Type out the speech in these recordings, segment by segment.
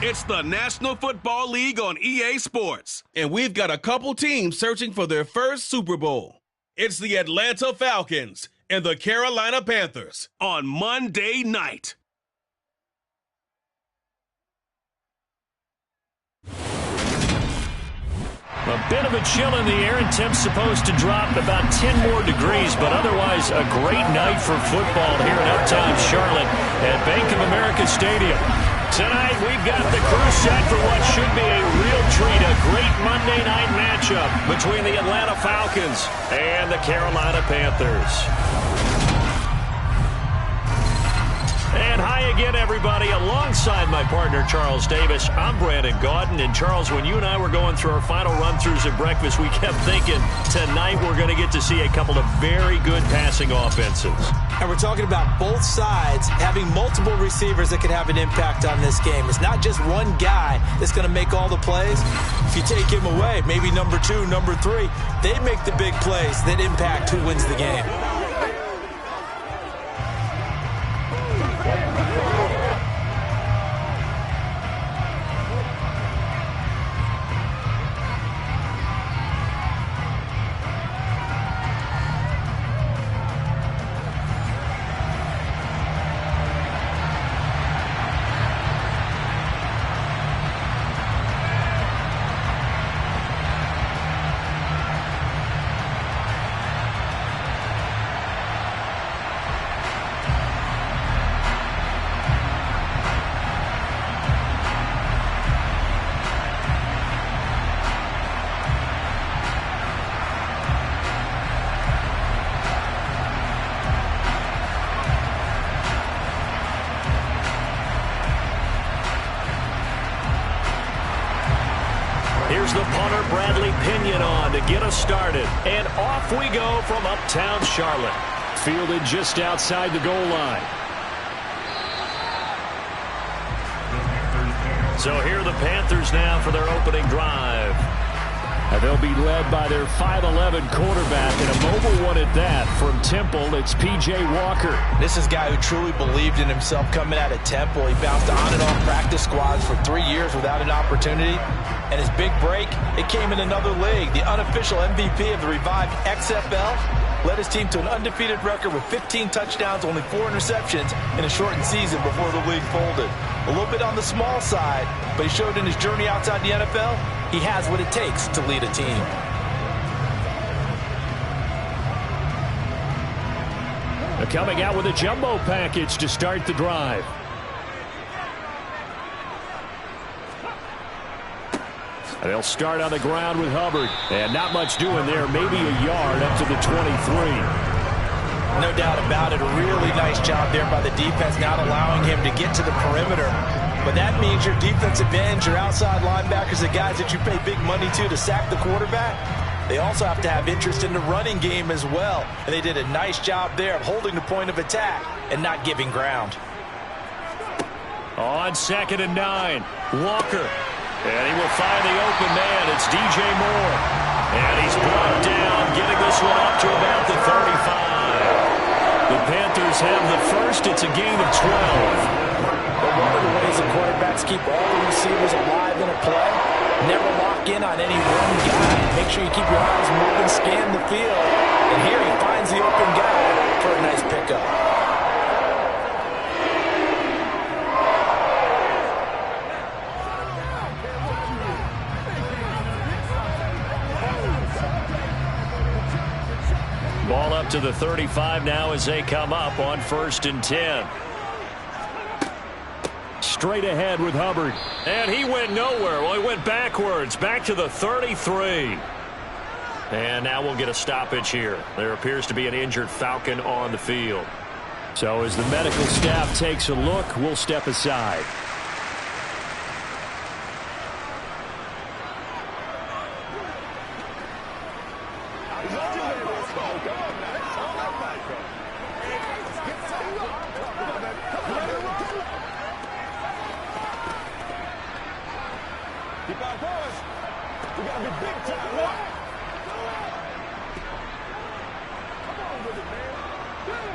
It's the National Football League on EA Sports, and we've got a couple teams searching for their first Super Bowl. It's the Atlanta Falcons and the Carolina Panthers on Monday night. A bit of a chill in the air, and temps supposed to drop about 10 more degrees, but otherwise a great night for football here in uptown Charlotte at Bank of America Stadium. Tonight we've got the crew set for what should be a real treat, a great Monday night matchup between the Atlanta Falcons and the Carolina Panthers. And hi again, everybody. Alongside my partner, Charles Davis, I'm Brandon Gaudin. And, Charles, when you and I were going through our final run-throughs at breakfast, we kept thinking tonight we're going to get to see a couple of very good passing offenses. And we're talking about both sides having multiple receivers that can have an impact on this game. It's not just one guy that's going to make all the plays. If you take him away, maybe number 2, number 3, they make the big plays that impact who wins the game. Here's the punter, Bradley Pinion, on to get us started. And off we go from uptown Charlotte. Fielded just outside the goal line. So here are the Panthers now for their opening drive. And they'll be led by their 5'11" quarterback, and a mobile one at that. From Temple, it's P.J. Walker. This is a guy who truly believed in himself coming out of Temple. He bounced on and off practice squads for 3 years without an opportunity. And his big break, it came in another league. The unofficial MVP of the revived XFL led his team to an undefeated record with 15 touchdowns, only 4 interceptions in a shortened season before the league folded. A little bit on the small side, but he showed in his journey outside the NFL, he has what it takes to lead a team. They're coming out with a jumbo package to start the drive. And they'll start on the ground with Hubbard. And not much doing there, maybe a yard up to the 23. No doubt about it. A really nice job there by the defense, not allowing him to get to the perimeter. But that means your defensive ends, your outside linebackers, the guys that you pay big money to sack the quarterback, they also have to have interest in the running game as well. And they did a nice job there of holding the point of attack and not giving ground. On 2nd and 9, Walker. And he will find the open man. It's DJ Moore. And he's brought down, getting this one up to about the 35. The Panthers have the first. It's a gain of 12. But one of the ways the quarterbacks keep all the receivers alive in a play, never lock in on any one guy. Make sure you keep your eyes moving, scan the field. And here he finds the open guy for a nice pickup. Ball up to the 35 now as they come up on 1st and 10. Straight ahead with Hubbard. And he went nowhere. Well, he went backwards, back to the 33. And now we'll get a stoppage here. There appears to be an injured Falcon on the field. So as the medical staff takes a look, we'll step aside.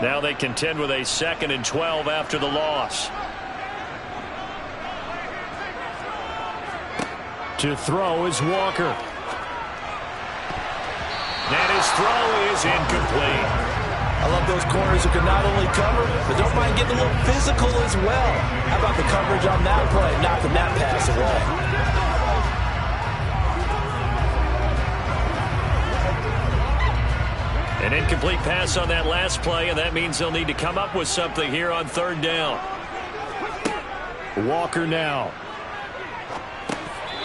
Now they contend with a 2nd and 12 after the loss. To throw is Walker. And his throw is incomplete. I love those corners who can not only cover, but don't mind getting a little physical as well. How about the coverage on that play, knocking that pass away? An incomplete pass on that last play, and that means they'll need to come up with something here on third down. Walker now.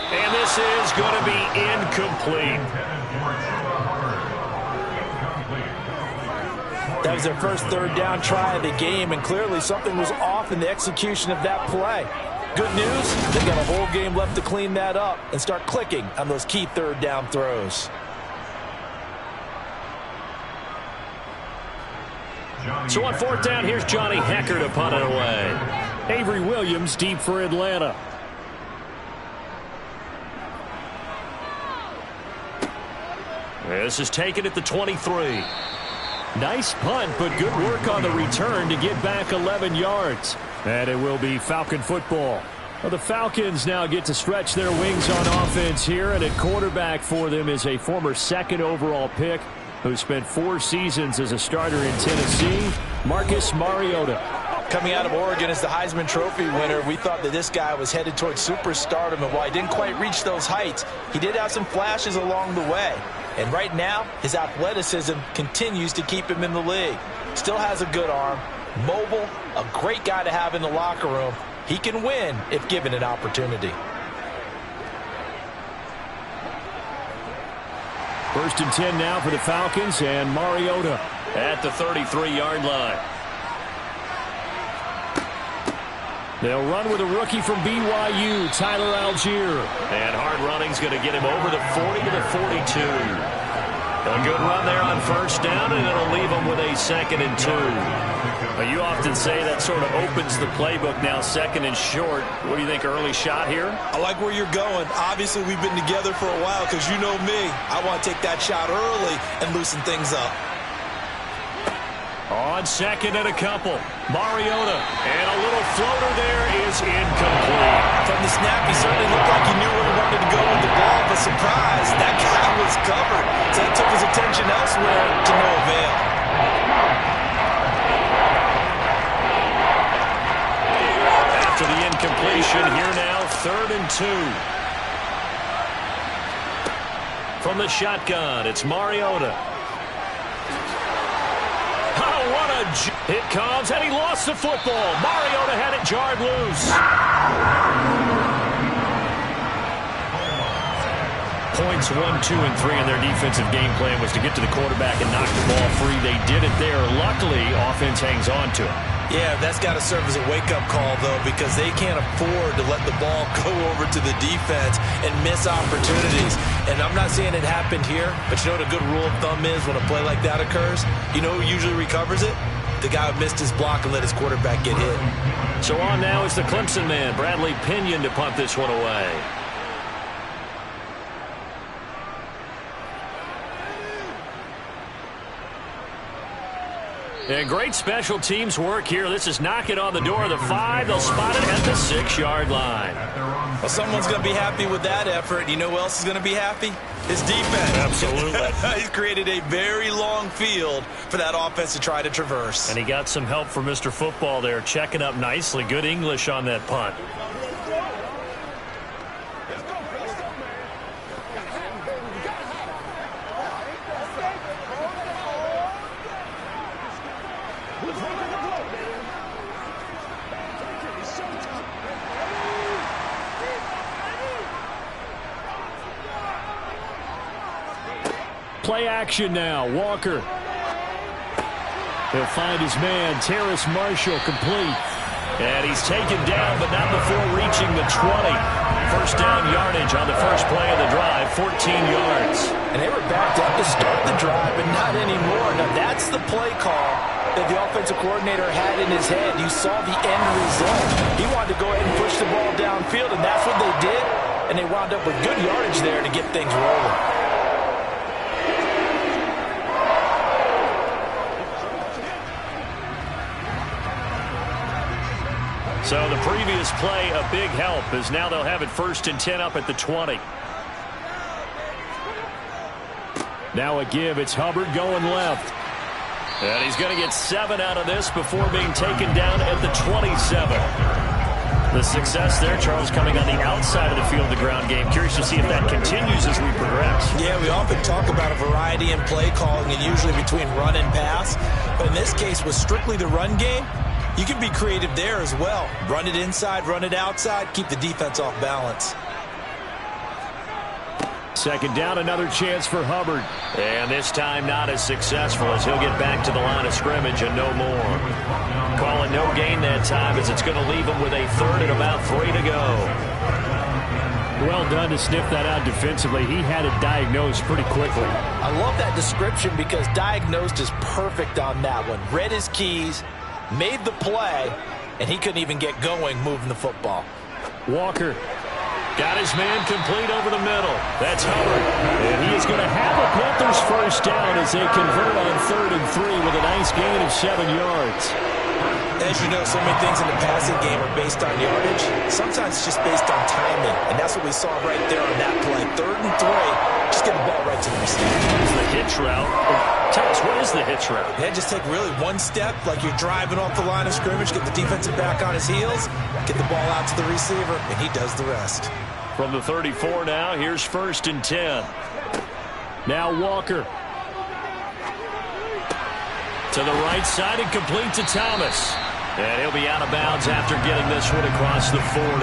And this is going to be incomplete. That was their first third down try of the game, and clearly something was off in the execution of that play. Good news, they've got a whole game left to clean that up and start clicking on those key third down throws. So on fourth down, here's Johnny Hecker to punt it away. Avery Williams deep for Atlanta. This is taken at the 23. Nice punt, but good work on the return to get back 11 yards. And it will be Falcon football. Well, the Falcons now get to stretch their wings on offense here, and at quarterback for them is a former second overall pick who spent 4 seasons as a starter in Tennessee, Marcus Mariota. Coming out of Oregon as the Heisman Trophy winner, we thought that this guy was headed towards superstardom, and while he didn't quite reach those heights, he did have some flashes along the way. And right now, his athleticism continues to keep him in the league. Still has a good arm, mobile, a great guy to have in the locker room. He can win if given an opportunity. First and 10 now for the Falcons, and Mariota at the 33-yard line. They'll run with a rookie from BYU, Tyler Algier. And hard running's going to get him over the 40 to the 42. A good run there on first down, and it'll leave him with a 2nd and 2. Well, you often say that sort of opens the playbook now, 2nd and short. What do you think, early shot here? I like where you're going. Obviously, we've been together for a while because you know me. I want to take that shot early and loosen things up. On 2nd and a couple, Mariota, and a little floater there is incomplete. From the snap, he certainly looked like he knew where he wanted to go with the ball, but surprise, that guy was covered. So that took his attention elsewhere to no avail. After the incompletion, here now, 3rd and 2. From the shotgun, it's Mariota. It comes, and he lost the football. Mariota had it jarred loose. Points 1, 2, and 3 in their defensive game plan was to get to the quarterback and knock the ball free. They did it there. Luckily, offense hangs on to it. Yeah, that's got to serve as a wake-up call, though, because they can't afford to let the ball go over to the defense and miss opportunities. And I'm not saying it happened here, but you know what a good rule of thumb is when a play like that occurs? You know who usually recovers it? The guy who missed his block and let his quarterback get hit. So on now is the Clemson man, Bradley Pinion, to punt this one away. And great special teams work here. This is knocking on the door of the 5. They'll spot it at the 6-yard line. Well, someone's going to be happy with that effort. You know who else is going to be happy? His defense. Absolutely. He's created a very long field for that offense to try to traverse. And he got some help from Mr. Football there, checking up nicely. Good English on that punt. Play action now. Walker. He'll find his man, Terrace Marshall, complete. And he's taken down, but not before reaching the 20. First down yardage on the first play of the drive, 14 yards. And they were backed up to start the drive, but not anymore. Now, that's the play call that the offensive coordinator had in his head. You saw the end result. He wanted to go ahead and push the ball downfield, and that's what they did. And they wound up with good yardage there to get things rolling. So the previous play, a big help, as now they'll have it 1st and 10 up at the 20. Now a give. It's Hubbard going left. And he's going to get 7 out of this before being taken down at the 27. The success there, Charles, coming on the outside of the field, the ground game. Curious to see if that continues as we progress. Yeah, we often talk about a variety in play calling and usually between run and pass. But in this case, with strictly the run game, you can be creative there as well. Run it inside, run it outside, keep the defense off balance. 2nd down, another chance for Hubbard. And this time not as successful as he'll get back to the line of scrimmage and no more. Calling no gain that time as it's going to leave him with a 3rd and about 3 to go. Well done to sniff that out defensively. He had it diagnosed pretty quickly. I love that description because diagnosed is perfect on that one. Read his keys, made the play, and he couldn't even get going moving the football. Walker got his man complete over the middle. That's Hubbard. And he is going to have a Panthers 1st down as they convert on 3rd and 3 with a nice gain of 7 yards. As you know, so many things in the passing game are based on yardage. Sometimes it's just based on timing, and that's what we saw right there on that play. 3rd and 3, just get the ball right to the receiver. It's the hitch route. Tell us, what is the hitch route? Yeah, just take really one step, like you're driving off the line of scrimmage, get the defensive back on his heels, get the ball out to the receiver, and he does the rest. From the 34 now, here's 1st and 10. Now Walker. To the right side and complete to Thomas. And he'll be out of bounds after getting this one across the 40.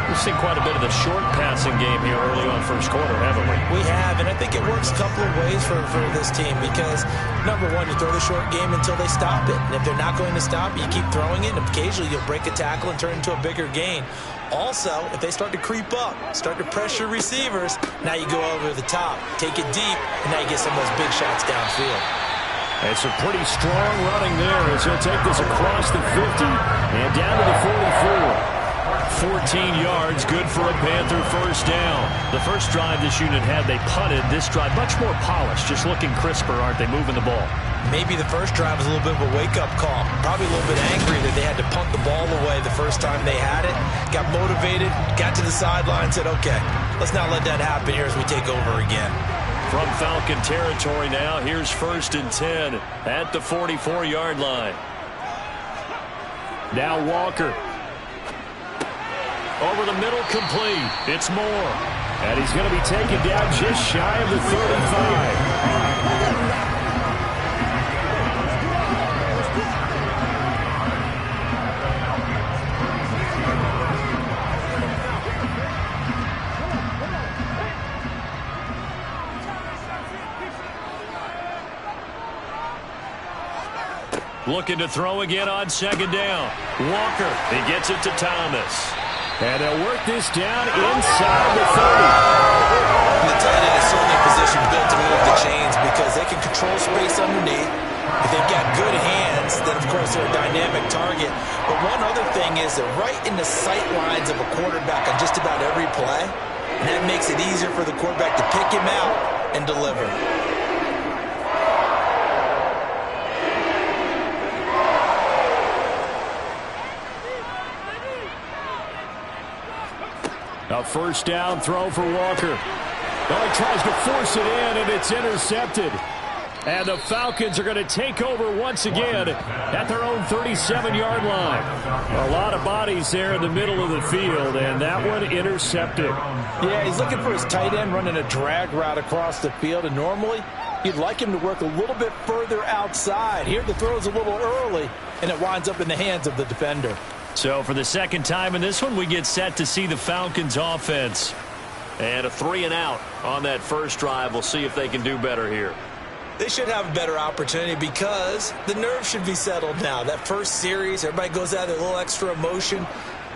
We've seen quite a bit of the short passing game here early on 1st quarter, haven't we? We have, and I think it works a couple of ways for this team because, number one, you throw the short game until they stop it. And if they're not going to stop it, you keep throwing it, and occasionally you'll break a tackle and turn it into a bigger gain. Also, if they start to creep up, start to pressure receivers, now you go over the top, take it deep, and now you get some of those big shots downfield. It's a pretty strong running there as he'll take this across the 50 and down to the 44. 14 yards, good for a Panther 1st down. The first drive this unit had, they punted. This drive, much more polished, just looking crisper, aren't they, moving the ball? Maybe the first drive was a little bit of a wake-up call. Probably a little bit angry that they had to punt the ball away the first time they had it. Got motivated, got to the sideline, said, okay, let's not let that happen here as we take over again. From Falcon territory now, here's 1st and 10 at the 44-yard line. Now Walker. Over the middle, complete. It's Moore. And he's going to be taken down just shy of the 35. Looking to throw again on 2nd down. Walker, he gets it to Thomas. And they'll work this down inside the 30. The tight end is certainly a position built to move the chains because they can control space underneath. If they've got good hands, then of course they're a dynamic target. But one other thing is they're right in the sight lines of a quarterback on just about every play. And that makes it easier for the quarterback to pick him out and deliver. A 1st down throw for Walker. Oh, he tries to force it in, and it's intercepted. And the Falcons are going to take over once again at their own 37-yard line. A lot of bodies there in the middle of the field, and that one intercepted. Yeah, he's looking for his tight end running a drag route across the field, and normally you'd like him to work a little bit further outside. Here the throw's a little early, and it winds up in the hands of the defender. So for the 2nd time in this one, we get set to see the Falcons offense. And a 3 and out on that first drive. We'll see if they can do better here. They should have a better opportunity because the nerves should be settled now. That first series, everybody goes out with a little extra emotion.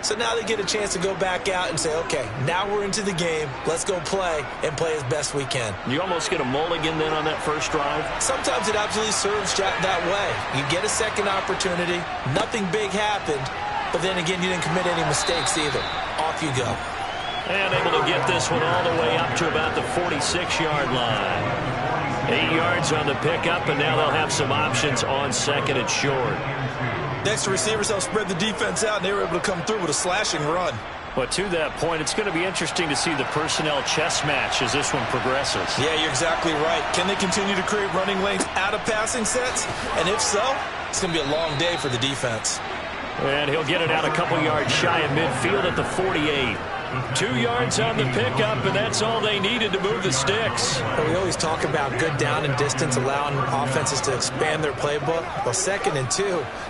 So now they get a chance to go back out and say, okay, now we're into the game. Let's go play and play as best we can. You almost get a mulligan then on that first drive? Sometimes it absolutely serves that way. You get a second opportunity. Nothing big happened. But then again, you didn't commit any mistakes either. Off you go. And able to get this one all the way up to about the 46-yard line. 8 yards on the pickup, and now they'll have some options on 2nd and short. The extra receivers helped spread the defense out, and they were able to come through with a slashing run. But to that point, it's going to be interesting to see the personnel chess match as this one progresses. Yeah, you're exactly right. Can they continue to create running lanes out of passing sets? And if so, it's going to be a long day for the defense. And he'll get it out a couple yards shy of midfield at the 48. 2 yards on the pickup, and that's all they needed to move the sticks. Well, we always talk about good down and distance, allowing offenses to expand their playbook. Well, 2nd and 2,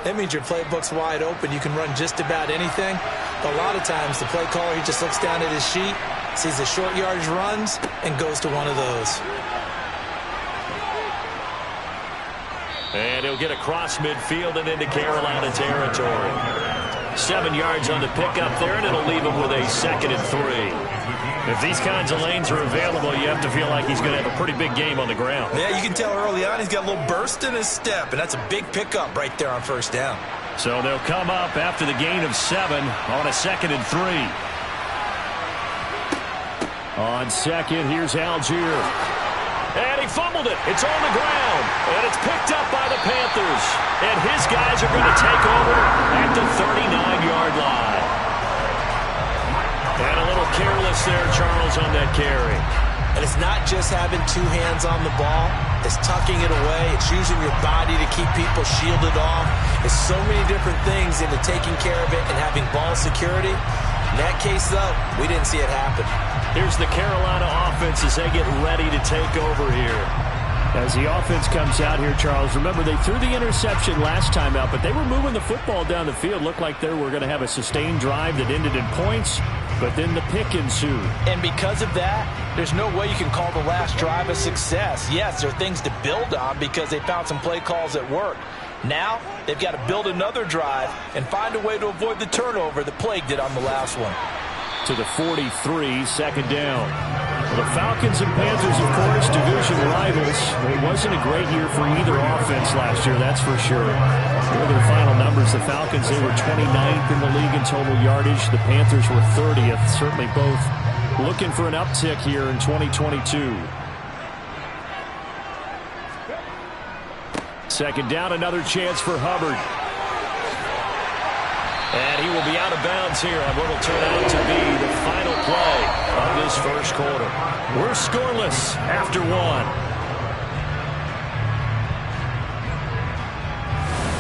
that means your playbook's wide open. You can run just about anything. But a lot of times, the play caller, he just looks down at his sheet, sees the short yardage runs, and goes to one of those. And he'll get across midfield and into Carolina territory. 7 yards on the pickup there, and it'll leave him with a 2nd and 3. If these kinds of lanes are available, you have to feel like he's going to have a pretty big game on the ground. Yeah, you can tell early on he's got a little burst in his step, and that's a big pickup right there on 1st down. So they'll come up after the gain of 7 on a 2nd and 3. On 2nd, here's Algier. And he fumbled it. It's on the ground. And it's picked up by the Panthers. And his guys are going to take over at the 39-yard line. And a little careless there, Charles, on that carry. And it's not just having 2 hands on the ball. It's tucking it away. It's using your body to keep people shielded off. It's so many different things into taking care of it and having ball security. In that case, though, we didn't see it happen. Here's the Carolina offense as they get ready to take over here. As the offense comes out here, Charles, remember they threw the interception last time out, but they were moving the football down the field. Looked like they were going to have a sustained drive that ended in points, but then the pick ensued. And because of that, there's no way you can call the last drive a success. Yes, there are things to build on because they found some play calls that work. Now, they've got to build another drive and find a way to avoid the turnover that plagued it on the last one. To the 43, 2nd down. Well, the Falcons and Panthers, of course, division rivals. It wasn't a great year for either offense last year, that's for sure. Here are their final numbers. The Falcons, they were 29th in the league in total yardage. The Panthers were 30th. Certainly both looking for an uptick here in 2022. 2nd down, another chance for Hubbard. And he will be out of bounds here on what will turn out to be the final play of this 1st quarter. We're scoreless after 1.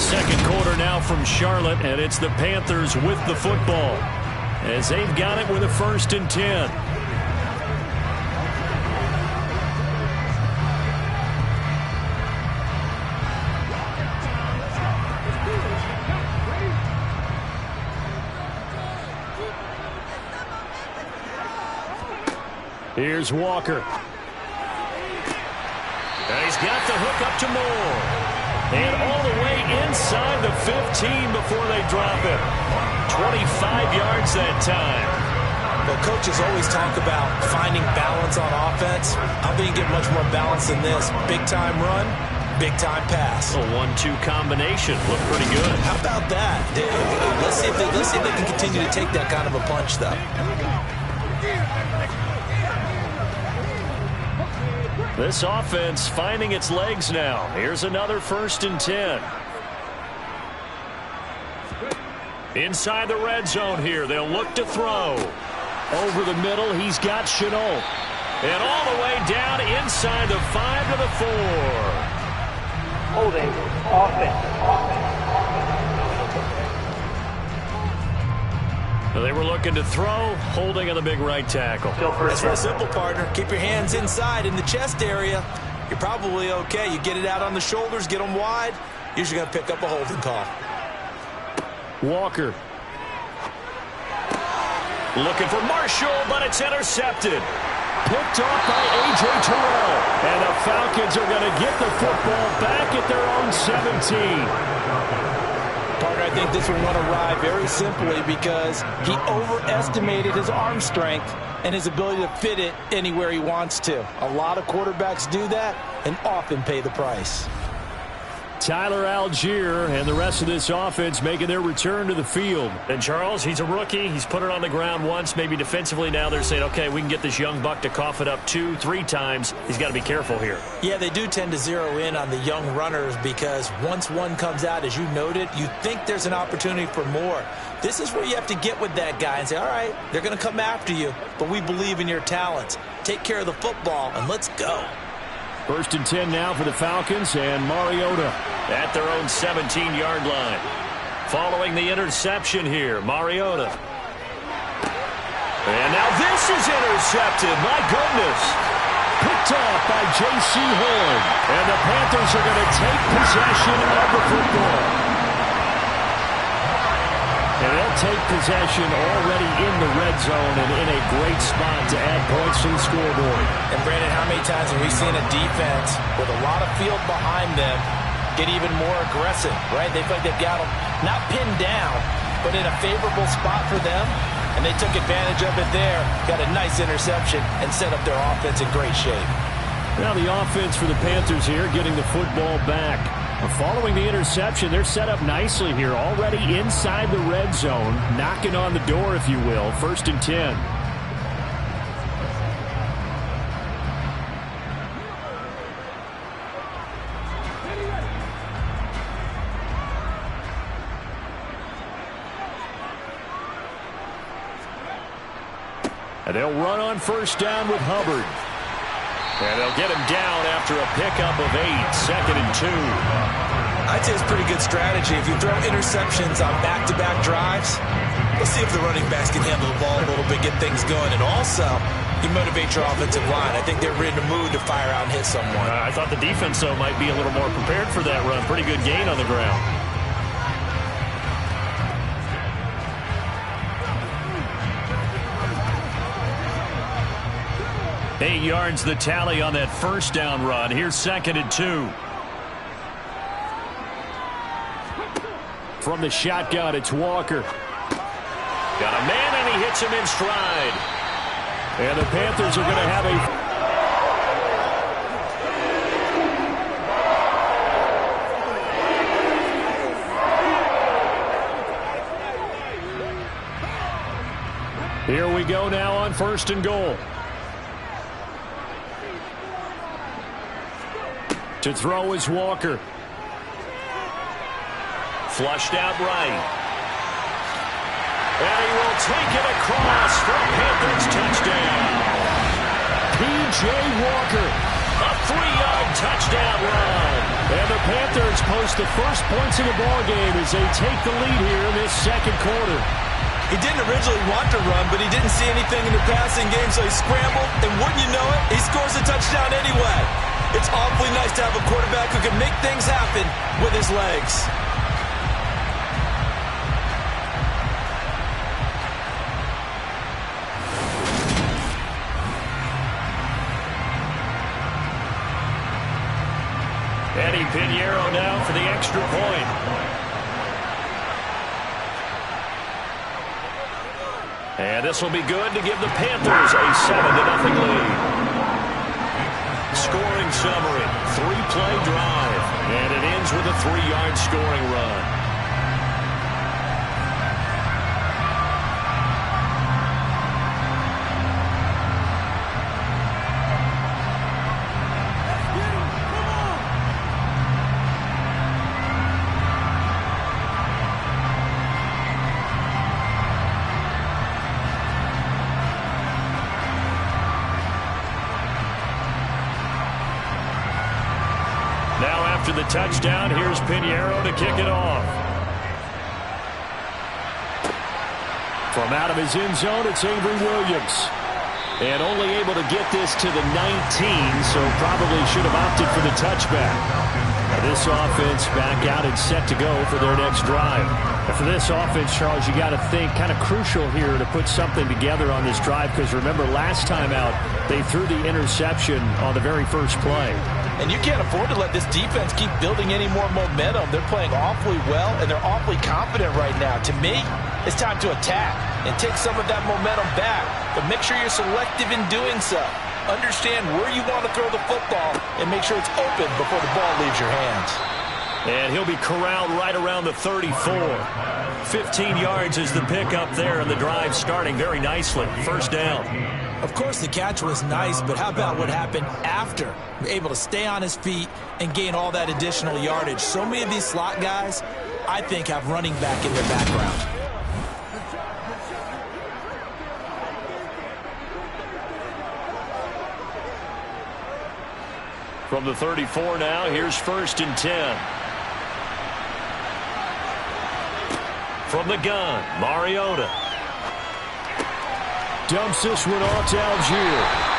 2nd quarter now from Charlotte, and it's the Panthers with the football as they've got it with a 1st and 10. Here's Walker. And he's got the hook up to Moore. And all the way inside the 15 before they drop it. 25 yards that time. Well, coaches always talk about finding balance on offense. I think you get much more balance than this. Big-time run, big-time pass. A 1-2 combination. Looked pretty good. How about that? Let's see if they can continue to take that kind of a punch, though. This offense finding its legs now. Here's another 1st and 10. Inside the red zone here. They'll look to throw. Over the middle, he's got Chenault. And all the way down inside the 5 to the 4. Holding. Offense. They were looking to throw, holding on the big right tackle. It's real simple, partner. Keep your hands inside in the chest area. You're probably okay. You get it out on the shoulders, get them wide. Usually going to pick up a holding call. Walker. Looking for Marshall, but it's intercepted. Picked off by A.J. Terrell. And the Falcons are going to get the football back at their own 17. Partner, I think this one went awry very simply because he overestimated his arm strength and his ability to fit it anywhere he wants to. A lot of quarterbacks do that and often pay the price. Tyler Algier and the rest of this offense making their return to the field. And Charles, he's a rookie. He's put it on the ground once, maybe defensively. Now they're saying, okay, we can get this young buck to cough it up 2-3 times. He's got to be careful here. Yeah, they do tend to zero in on the young runners because once one comes out, as you noted, you think there's an opportunity for more. This is where you have to get with that guy and say, all right, they're going to come after you, but we believe in your talents. Take care of the football, and let's go. 1st and 10 now for the Falcons, and Mariota at their own 17-yard line. Following the interception here, Mariota. And now this is intercepted. My goodness. Picked off by J.C. Horn. And the Panthers are going to take possession of the football. And they'll take possession already in the red zone and in a great spot to add points to the scoreboard. And, Brandon, how many times have we seen a defense with a lot of field behind them get even more aggressive, right? They feel like they've got them not pinned down, but in a favorable spot for them, and they took advantage of it there, got a nice interception, and set up their offense in great shape. Now the offense for the Panthers here getting the football back. Following the interception, they're set up nicely here, already inside the red zone, knocking on the door, if you will. 1st and 10. And they'll run on 1st down with Hubbard. And they'll get him down after a pickup of 8, 2nd and 2. I'd say it's a pretty good strategy. If you throw interceptions on back-to-back drives, let's see if the running backs can handle the ball a little bit, get things going. And also, you motivate your offensive line. I think they're in the mood to fire out and hit someone. I thought the defense, though, might be a little more prepared for that run. Pretty good gain on the ground. Eight yards the tally on that 1st down run. Here's 2nd and 2. From the shotgun, it's Walker. Got a man, and he hits him in stride. And the Panthers are going to have a... Here we go now on 1st and goal. To throw is Walker. Flushed out right. And he will take it across for a Panthers touchdown. P.J. Walker, a 3-yard touchdown run. And the Panthers post the first points of the ballgame as they take the lead here in this 2nd quarter. He didn't originally want to run, but he didn't see anything in the passing game, so he scrambled, and wouldn't you know it, he scores a touchdown anyway. It's awfully nice to have a quarterback who can make things happen with his legs. Eddie Pinheiro now for the extra point. And this will be good to give the Panthers a 7-0 lead. Scoring summary, 3-play drive, and it ends with a 3-yard scoring run. After the touchdown, here's Pinheiro to kick it off. From out of his end zone, it's Avery Williams. And only able to get this to the 19, so probably should have opted for the touchback. This offense back out and set to go for their next drive. And for this offense, Charles, you got to think kind of crucial here to put something together on this drive, because remember last time out, they threw the interception on the very first play. And you can't afford to let this defense keep building any more momentum. They're playing awfully well, and they're awfully confident right now. To me, it's time to attack and take some of that momentum back. But make sure you're selective in doing so. Understand where you want to throw the football and make sure it's open before the ball leaves your hands. And he'll be corralled right around the 34. 15 yards is the pickup there, and the drive starting very nicely. First down. Of course, the catch was nice, but how about what happened after? Able to stay on his feet and gain all that additional yardage. So many of these slot guys, I think, have running back in their background. From the 34 now, here's 1st and 10. From the gun, Mariota. Dumps this one off to Algier.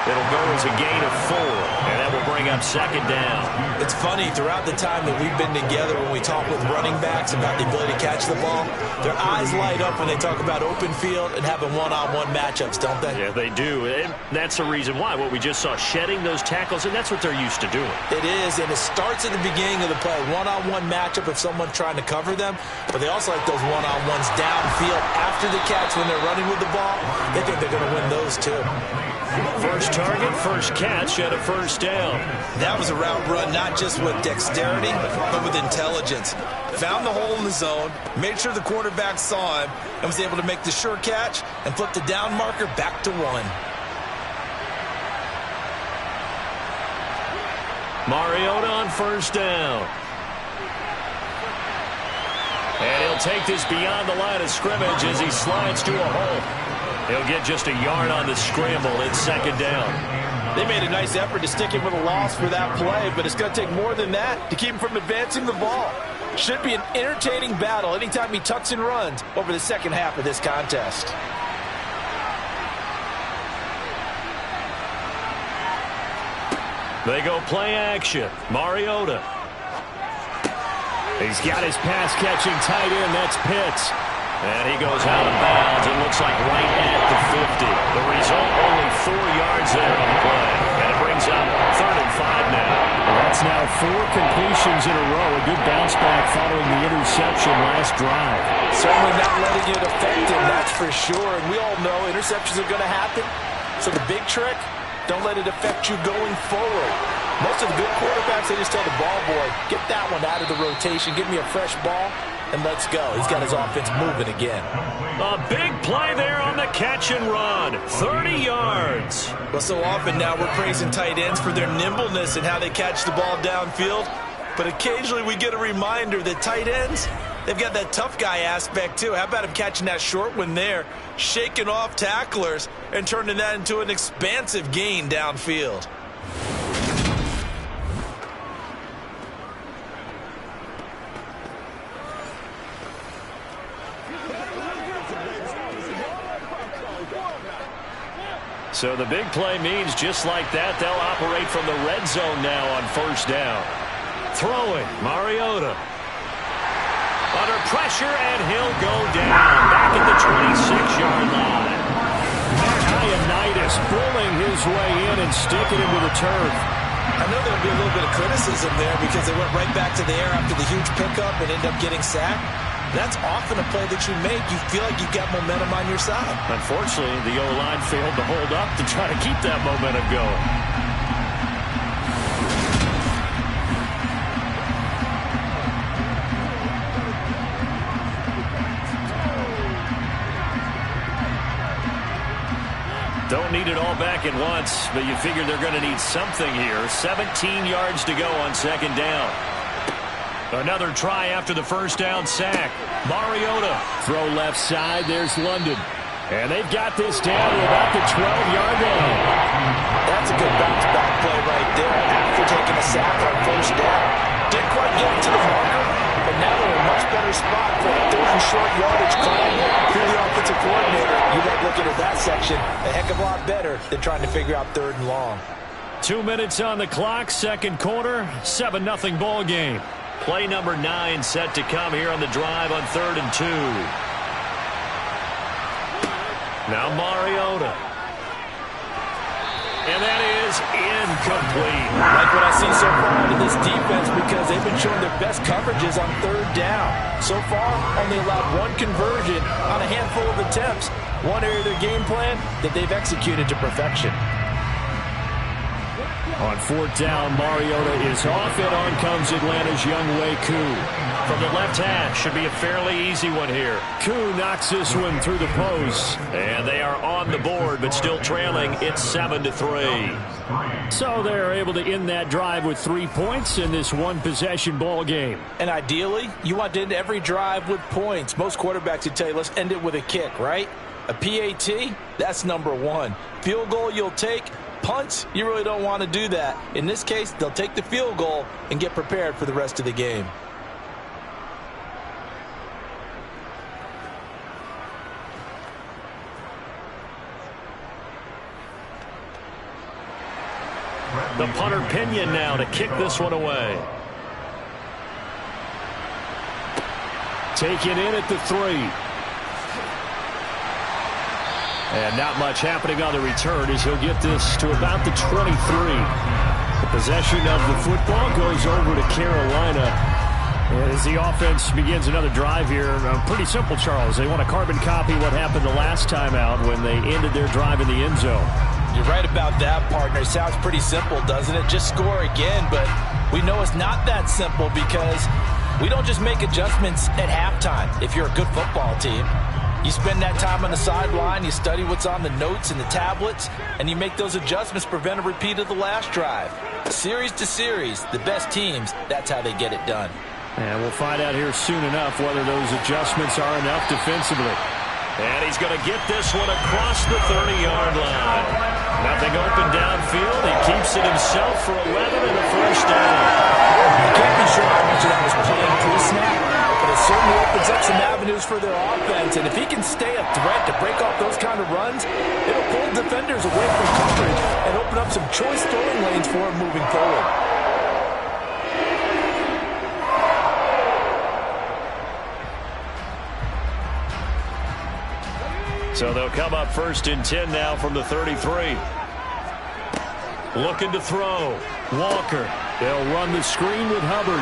It'll go as a gain of 4, and that will bring up 2nd down. It's funny, throughout the time that we've been together, when we talk with running backs about the ability to catch the ball, their eyes light up when they talk about open field and having one-on-one matchups, don't they? Yeah, they do. And that's the reason why. What we just saw, shedding those tackles, and that's what they're used to doing. It is, and it starts at the beginning of the play. One-on-one matchup if someone's trying to cover them, but they also like those one-on-ones downfield after the catch when they're running with the ball. They think they're going to win those too. First target, first catch, and a 1st down. That was a route run, not just with dexterity, but with intelligence. Found the hole in the zone, made sure the quarterback saw him, and was able to make the sure catch and flip the down marker back to 1. Mariota on 1st down. And he'll take this beyond the line of scrimmage as he slides to a hole. He'll get just a yard on the scramble. It's 2nd down. They made a nice effort to stick him with a loss for that play, but it's going to take more than that to keep him from advancing the ball. Should be an entertaining battle anytime he tucks and runs over the second half of this contest. They go play action. Mariota. He's got his pass-catching tight end. That's Pitts. And he goes out of bounds. It looks like right at the 50. The result, only 4 yards there on the play. And it brings up 3rd and 5 now. Well, that's now 4 completions in a row. A good bounce back following the interception last drive. Certainly not letting it affect him, that's for sure. And we all know interceptions are going to happen. So the big trick, don't let it affect you going forward. Most of the good quarterbacks, they just tell the ball boy, get that one out of the rotation, give me a fresh ball, and let's go. He's got his offense moving again. A big play there on the catch and run. 30 yards. Well, so often now we're praising tight ends for their nimbleness and how they catch the ball downfield. But occasionally we get a reminder that tight ends, they've got that tough guy aspect too. How about him catching that short one there, shaking off tacklers, and turning that into an expansive gain downfield. So the big play means just like that, they'll operate from the red zone now on 1st down. Throwing, Mariota. Under pressure, and he'll go down. Back at the 26-yard line. Matt Ioannidis pulling his way in and sticking him to the turf. I know there'll be a little bit of criticism there because they went right back to the air after the huge pickup and ended up getting sacked. That's often a play that you make. You feel like you've got momentum on your side. Unfortunately, the O-line failed to hold up to try to keep that momentum going. Don't need it all back at once, but you figure they're going to need something here. 17 yards to go on 2nd down. Another try after the 1st down sack. Mariota. Throw left side. There's London. And they've got this down to about the 12-yard line. That's a good bounce back play right there after taking a sack on 1st down. Didn't quite get it to the marker, but now they're in a much better spot for a 3rd and short yardage call. If you're the offensive coordinator, you like looking at that section a heck of a lot better than trying to figure out 3rd and long. 2 minutes on the clock, 2nd quarter, 7-0 ball game. Play number 9 set to come here on the drive on 3rd and 2. Now Mariota. And that is incomplete. Like what I see so far out of this defense because they've been showing their best coverages on 3rd down. So far, only allowed 1 conversion on a handful of attempts. One area of their game plan that they've executed to perfection. On fourth down, Mariota is off, and on comes Atlanta's Younghoe Koo. From the left hash, should be a fairly easy one here. Koo knocks this one through the post. And they are on the board, but still trailing. It's 7-3. So they're able to end that drive with 3 points in this one-possession ball game. And ideally, you want to end every drive with points. Most quarterbacks would tell you, let's end it with a kick, right? A PAT, that's number one. Field goal you'll take. Punts, you really don't want to do that. In this case, they'll take the field goal and get prepared for the rest of the game. The punter Pinion now to kick this one away. Taken in at the 3. And not much happening on the return as he'll get this to about the 23. The possession of the football goes over to Carolina. As the offense begins another drive here, pretty simple, Charles. They want to carbon copy what happened the last time out when they ended their drive in the end zone. You're right about that, partner. Sounds pretty simple, doesn't it? Just score again, but we know it's not that simple because we don't just make adjustments at halftime if you're a good football team. You spend that time on the sideline, you study what's on the notes and the tablets, and you make those adjustments, prevent a repeat of the last drive. Series to series, the best teams, that's how they get it done. And we'll find out here soon enough whether those adjustments are enough defensively. And he's going to get this one across the 30-yard line. Nothing open downfield. He keeps it himself for 11 and a first down. I can't be sure how much of that was playing pre-snap, but it certainly opens up some avenues for their offense. And if he can stay a threat to break off those kind of runs, it'll pull defenders away from coverage and open up some choice throwing lanes for him moving forward. So they'll come up 1st and 10 now from the 33. Looking to throw. Walker. They'll run the screen with Hubbard.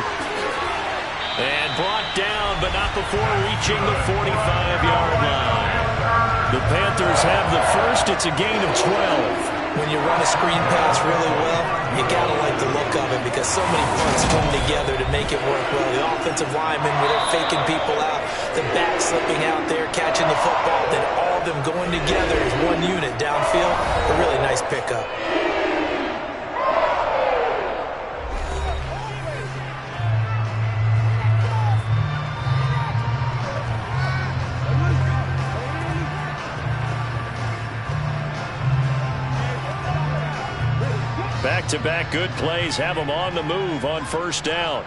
And brought down, but not before reaching the 45-yard line. The Panthers have the first. It's a gain of 12. When you run a screen pass really well, you gotta like the look of it because so many punts come together to make it work well. The offensive linemen, where they're faking people out, the back slipping out there, catching the football, then all of them going together as one unit downfield. A really nice pickup. Back-to-back good plays have them on the move on first down.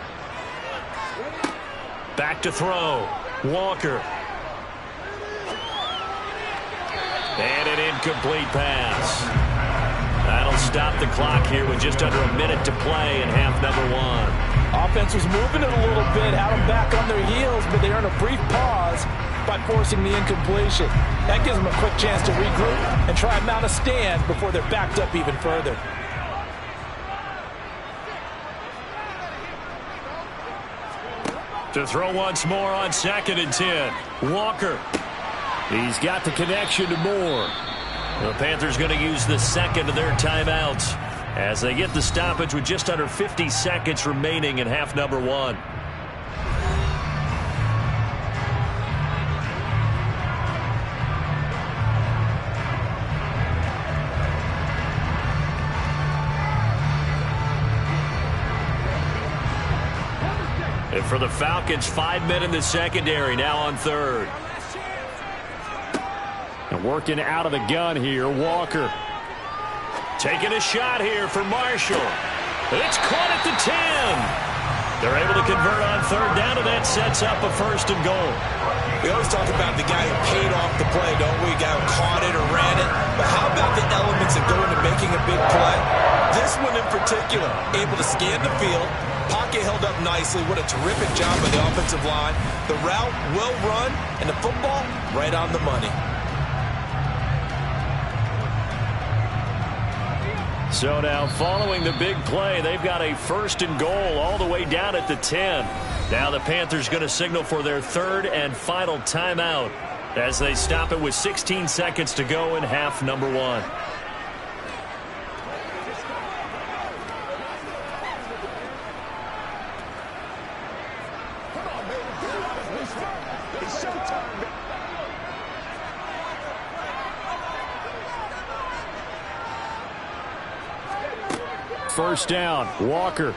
Back to throw. Walker. And an incomplete pass. That'll stop the clock here with just under a minute to play in half number 1. Offense was moving it a little bit, had them back on their heels, but they earned a brief pause by forcing the incompletion. That gives them a quick chance to regroup and try and mount a stand before they're backed up even further. To throw once more on 2nd and 10. Walker. He's got the connection to Moore. The Panthers going to use the second of their timeouts as they get the stoppage with just under 50 seconds remaining in half number 1. And for the Falcons, 5 men in the secondary, now on 3rd. And working out of the gun here, Walker. Taking a shot here for Marshall. It's caught at the 10. They're able to convert on 3rd down, and that sets up a 1st and goal. We always talk about the guy who paid off the play, don't we? The guy who caught it or ran it. But how about the elements that go into making a big play? This one in particular, able to scan the field. Pocket held up nicely. What a terrific job by the offensive line. The route, well run, and the football, right on the money. So now, following the big play, they've got a 1st and goal all the way down at the 10. Now the Panthers going to signal for their 3rd and final timeout as they stop it with 16 seconds to go in half number 1. first down. Walker.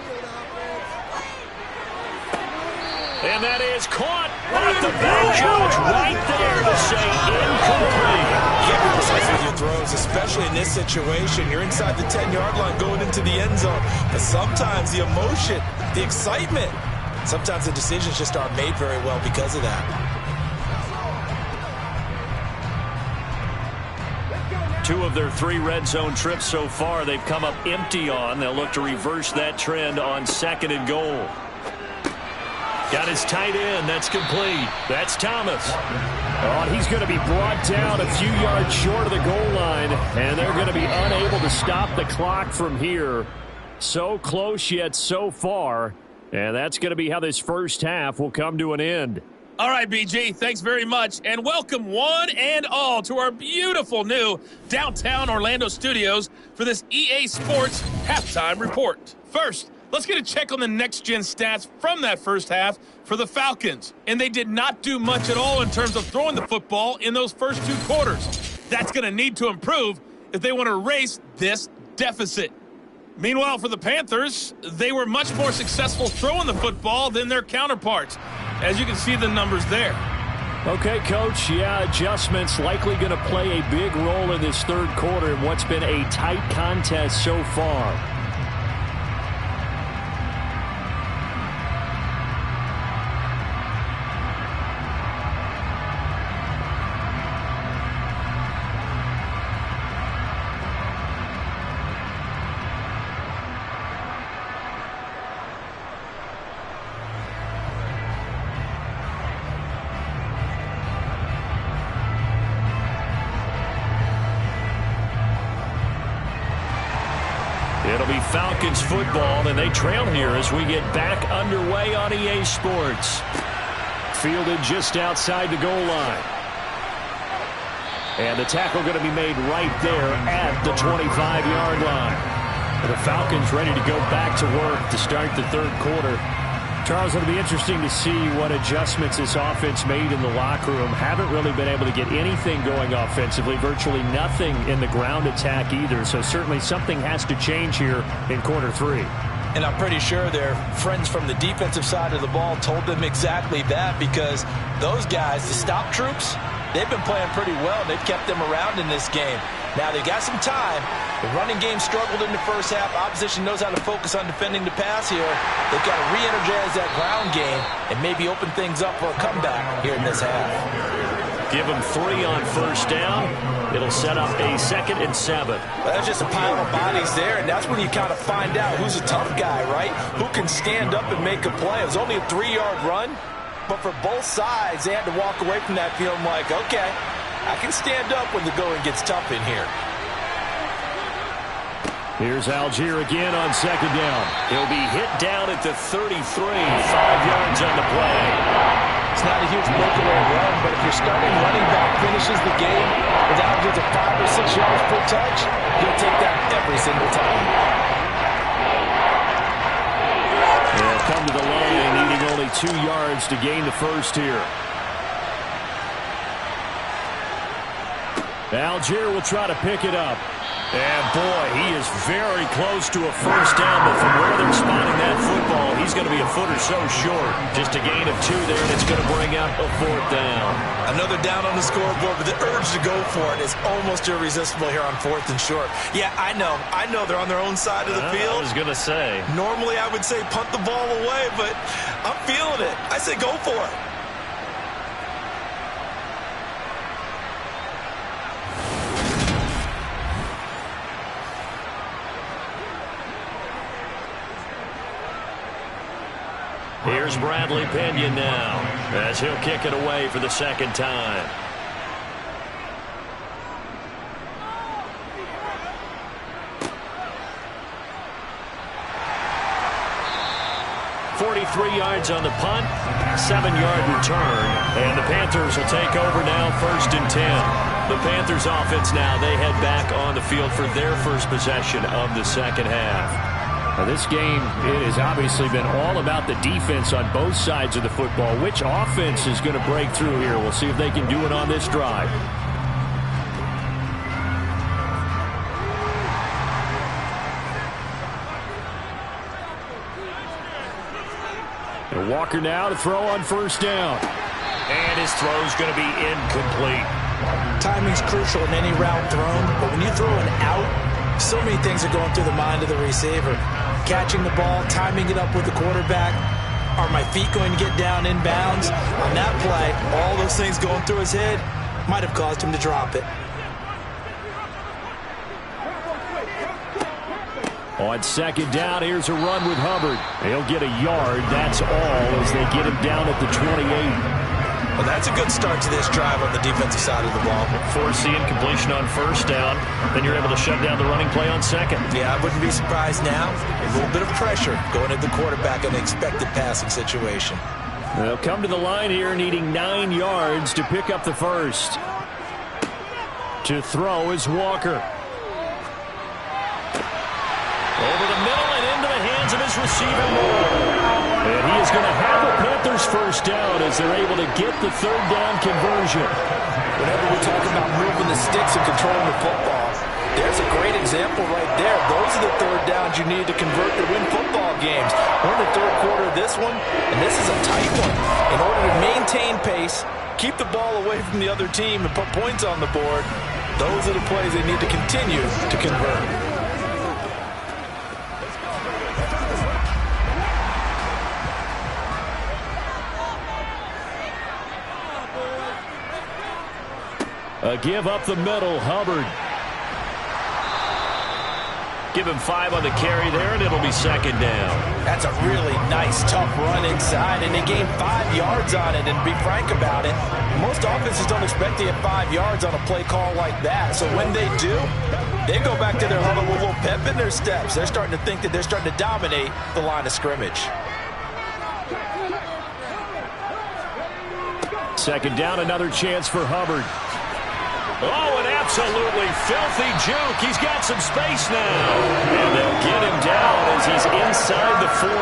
And that is caught off the back judge right there to say incomplete. You got to be precise with your throws, especially in this situation. You're inside the 10-yard line going into the end zone. But sometimes the emotion, the excitement, sometimes the decisions just aren't made very well because of that. Two of their 3 red zone trips so far they've come up empty on. They'll look to reverse that trend on 2nd and goal. Got his tight end. That's complete. That's Thomas. Oh, he's going to be brought down a few yards short of the goal line, and they're going to be unable to stop the clock from here. So close yet so far, and that's going to be how this first half will come to an end. All right, BG, thanks very much, and welcome one and all to our beautiful new downtown Orlando studios for this EA Sports Halftime Report. First, let's get a check on the next-gen stats from that first half for the Falcons. And they did not do much at all in terms of throwing the football in those first 2 quarters. That's going to need to improve if they want to erase this deficit. Meanwhile, for the Panthers, they were much more successful throwing the football than their counterparts, as you can see the numbers there. Okay, Coach, adjustments likely going to play a big role in this third quarter in what's been a tight contest so far. It'll be Falcons football, and they trail here as we get back underway on EA Sports. Fielded just outside the goal line. And the tackle going to be made right there at the 25-yard line. The Falcons ready to go back to work to start the third quarter. Charles, it'll be interesting to see what adjustments this offense made in the locker room. Haven't really been able to get anything going offensively, virtually nothing in the ground attack either. So certainly something has to change here in quarter 3. And I'm pretty sure their friends from the defensive side of the ball told them exactly that, because those guys, the stop troops, they've been playing pretty well. They've kept them around in this game. Now they've got some time. The running game struggled in the first half. Opposition knows how to focus on defending the pass here. They've got to re-energize that ground game and maybe open things up for a comeback here in this half. Give them 3 on first down. It'll set up a 2nd and 7. Well, that's just a pile of bodies there, and that's when you kind of find out who's a tough guy, right? Who can stand up and make a play. It was only a 3-yard run, but for both sides, they had to walk away from that feeling like, okay, I can stand up when the going gets tough in here. Here's Algier again on 2nd down. He'll be hit down at the 33, 5 yards on the play. It's not a huge breakaway run, but if your starting running back finishes the game with averages of 5 or 6 yards per touch, you'll take that every single time. They'll come to the line, needing only 2 yards to gain the first here. Algier will try to pick it up. And, boy, he is very close to a first down, but from where they're spotting that football, he's going to be a foot or so short. Just a gain of 2 there, and it's going to bring up a 4th down. Another down on the scoreboard, but the urge to go for it is almost irresistible here on 4th and short. Yeah, I know they're on their own side of the field. I was going to say. Normally I would say punt the ball away, but I'm feeling it. I say go for it. Here's Bradley Pinion now, as he'll kick it away for the 2nd time. $43 yards on the punt, 7-yard return, and the Panthers will take over now 1st and 10. The Panthers offense now, they head back on the field for their first possession of the second half. Now, this game, it has obviously been all about the defense on both sides of the football. Which offense is going to break through here? We'll see if they can do it on this drive. And Walker now to throw on first down. And his throw's going to be incomplete. Timing's crucial in any route thrown, but when you throw an out, so many things are going through the mind of the receiver. Catching the ball, timing it up with the quarterback. Are my feet going to get down in bounds? On that play, all those things going through his head might have caused him to drop it. On second down, here's a run with Hubbard. He'll get a yard. That's all as they get him down at the 28. Well, that's a good start to this drive on the defensive side of the ball. Forcing completion on first down. Then you're able to shut down the running play on second. Yeah, I wouldn't be surprised now. A little bit of pressure going at the quarterback in an expected passing situation. They'll come to the line here needing 9 yards to pick up the first. To throw is Walker. Over the middle and into the hands of his receiver, Moore. And he is going to have the Panthers first down as they're able to get the third down conversion. Whenever we talk about moving the sticks and controlling the football, there's a great example right there. Those are the third downs you need to convert to win football games. We're in the third quarter of this one, and this is a tight one. In order to maintain pace, keep the ball away from the other team, and put points on the board, those are the plays they need to continue to convert. A give up the middle, Hubbard. Give him 5 on the carry there, and it'll be second down. That's a really nice, tough run inside, and they gained 5 yards on it. And to be frank about it, most offenses don't expect to get 5 yards on a play call like that. So when they do, they go back to their huddle with a little pep in their steps. They're starting to think that they're starting to dominate the line of scrimmage. Second down, another chance for Hubbard. Oh, an absolutely filthy juke. He's got some space now. And they'll get him down as he's inside the 40.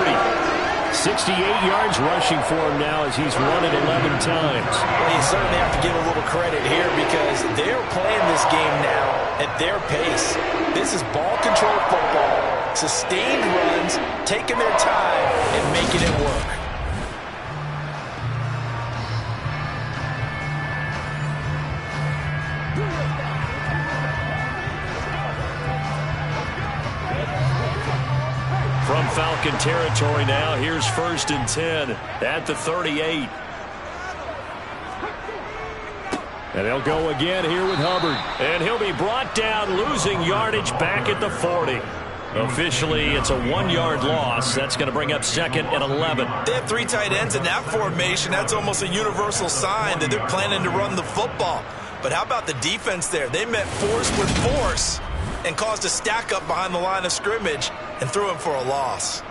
68 yards rushing for him now as he's run it 11 times. Well, you certainly have to give a little credit here because they're playing this game now at their pace. This is ball control football, sustained runs, taking their time and making it work. From Falcon territory now, here's 1st and 10 at the 38. And they'll go again here with Hubbard. And he'll be brought down, losing yardage back at the 40. Officially, it's a 1-yard loss. That's going to bring up 2nd and 11. They have 3 tight ends in that formation. That's almost a universal sign that they're planning to run the football. But how about the defense there? They met force with force and caused a stack up behind the line of scrimmage and threw him for a loss.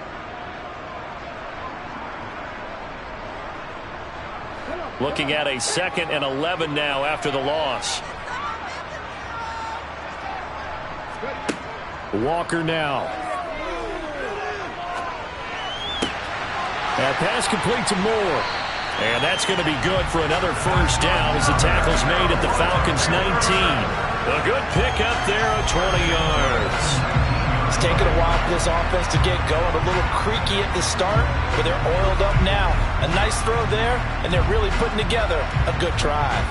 Looking at a 2nd and 11 now after the loss. Walker now. That pass complete to Moore. And that's going to be good for another first down as the tackle's made at the Falcons' 19. A good pickup there of 20 yards. It's taken a while for this offense to get going. A little creaky at the start, but they're oiled up now. A nice throw there, and they're really putting together a good drive.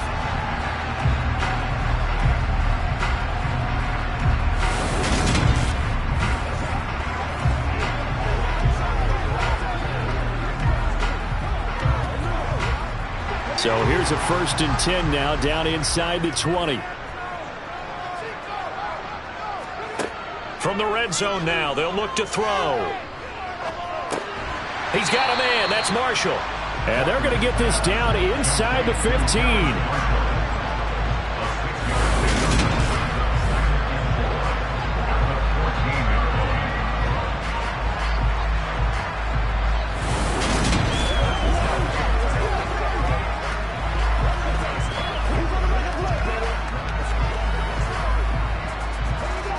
So here's a 1st and 10 now down inside the 20. From the red zone now, they'll look to throw. He's got a man. That's Marshall. And they're going to get this down inside the 15.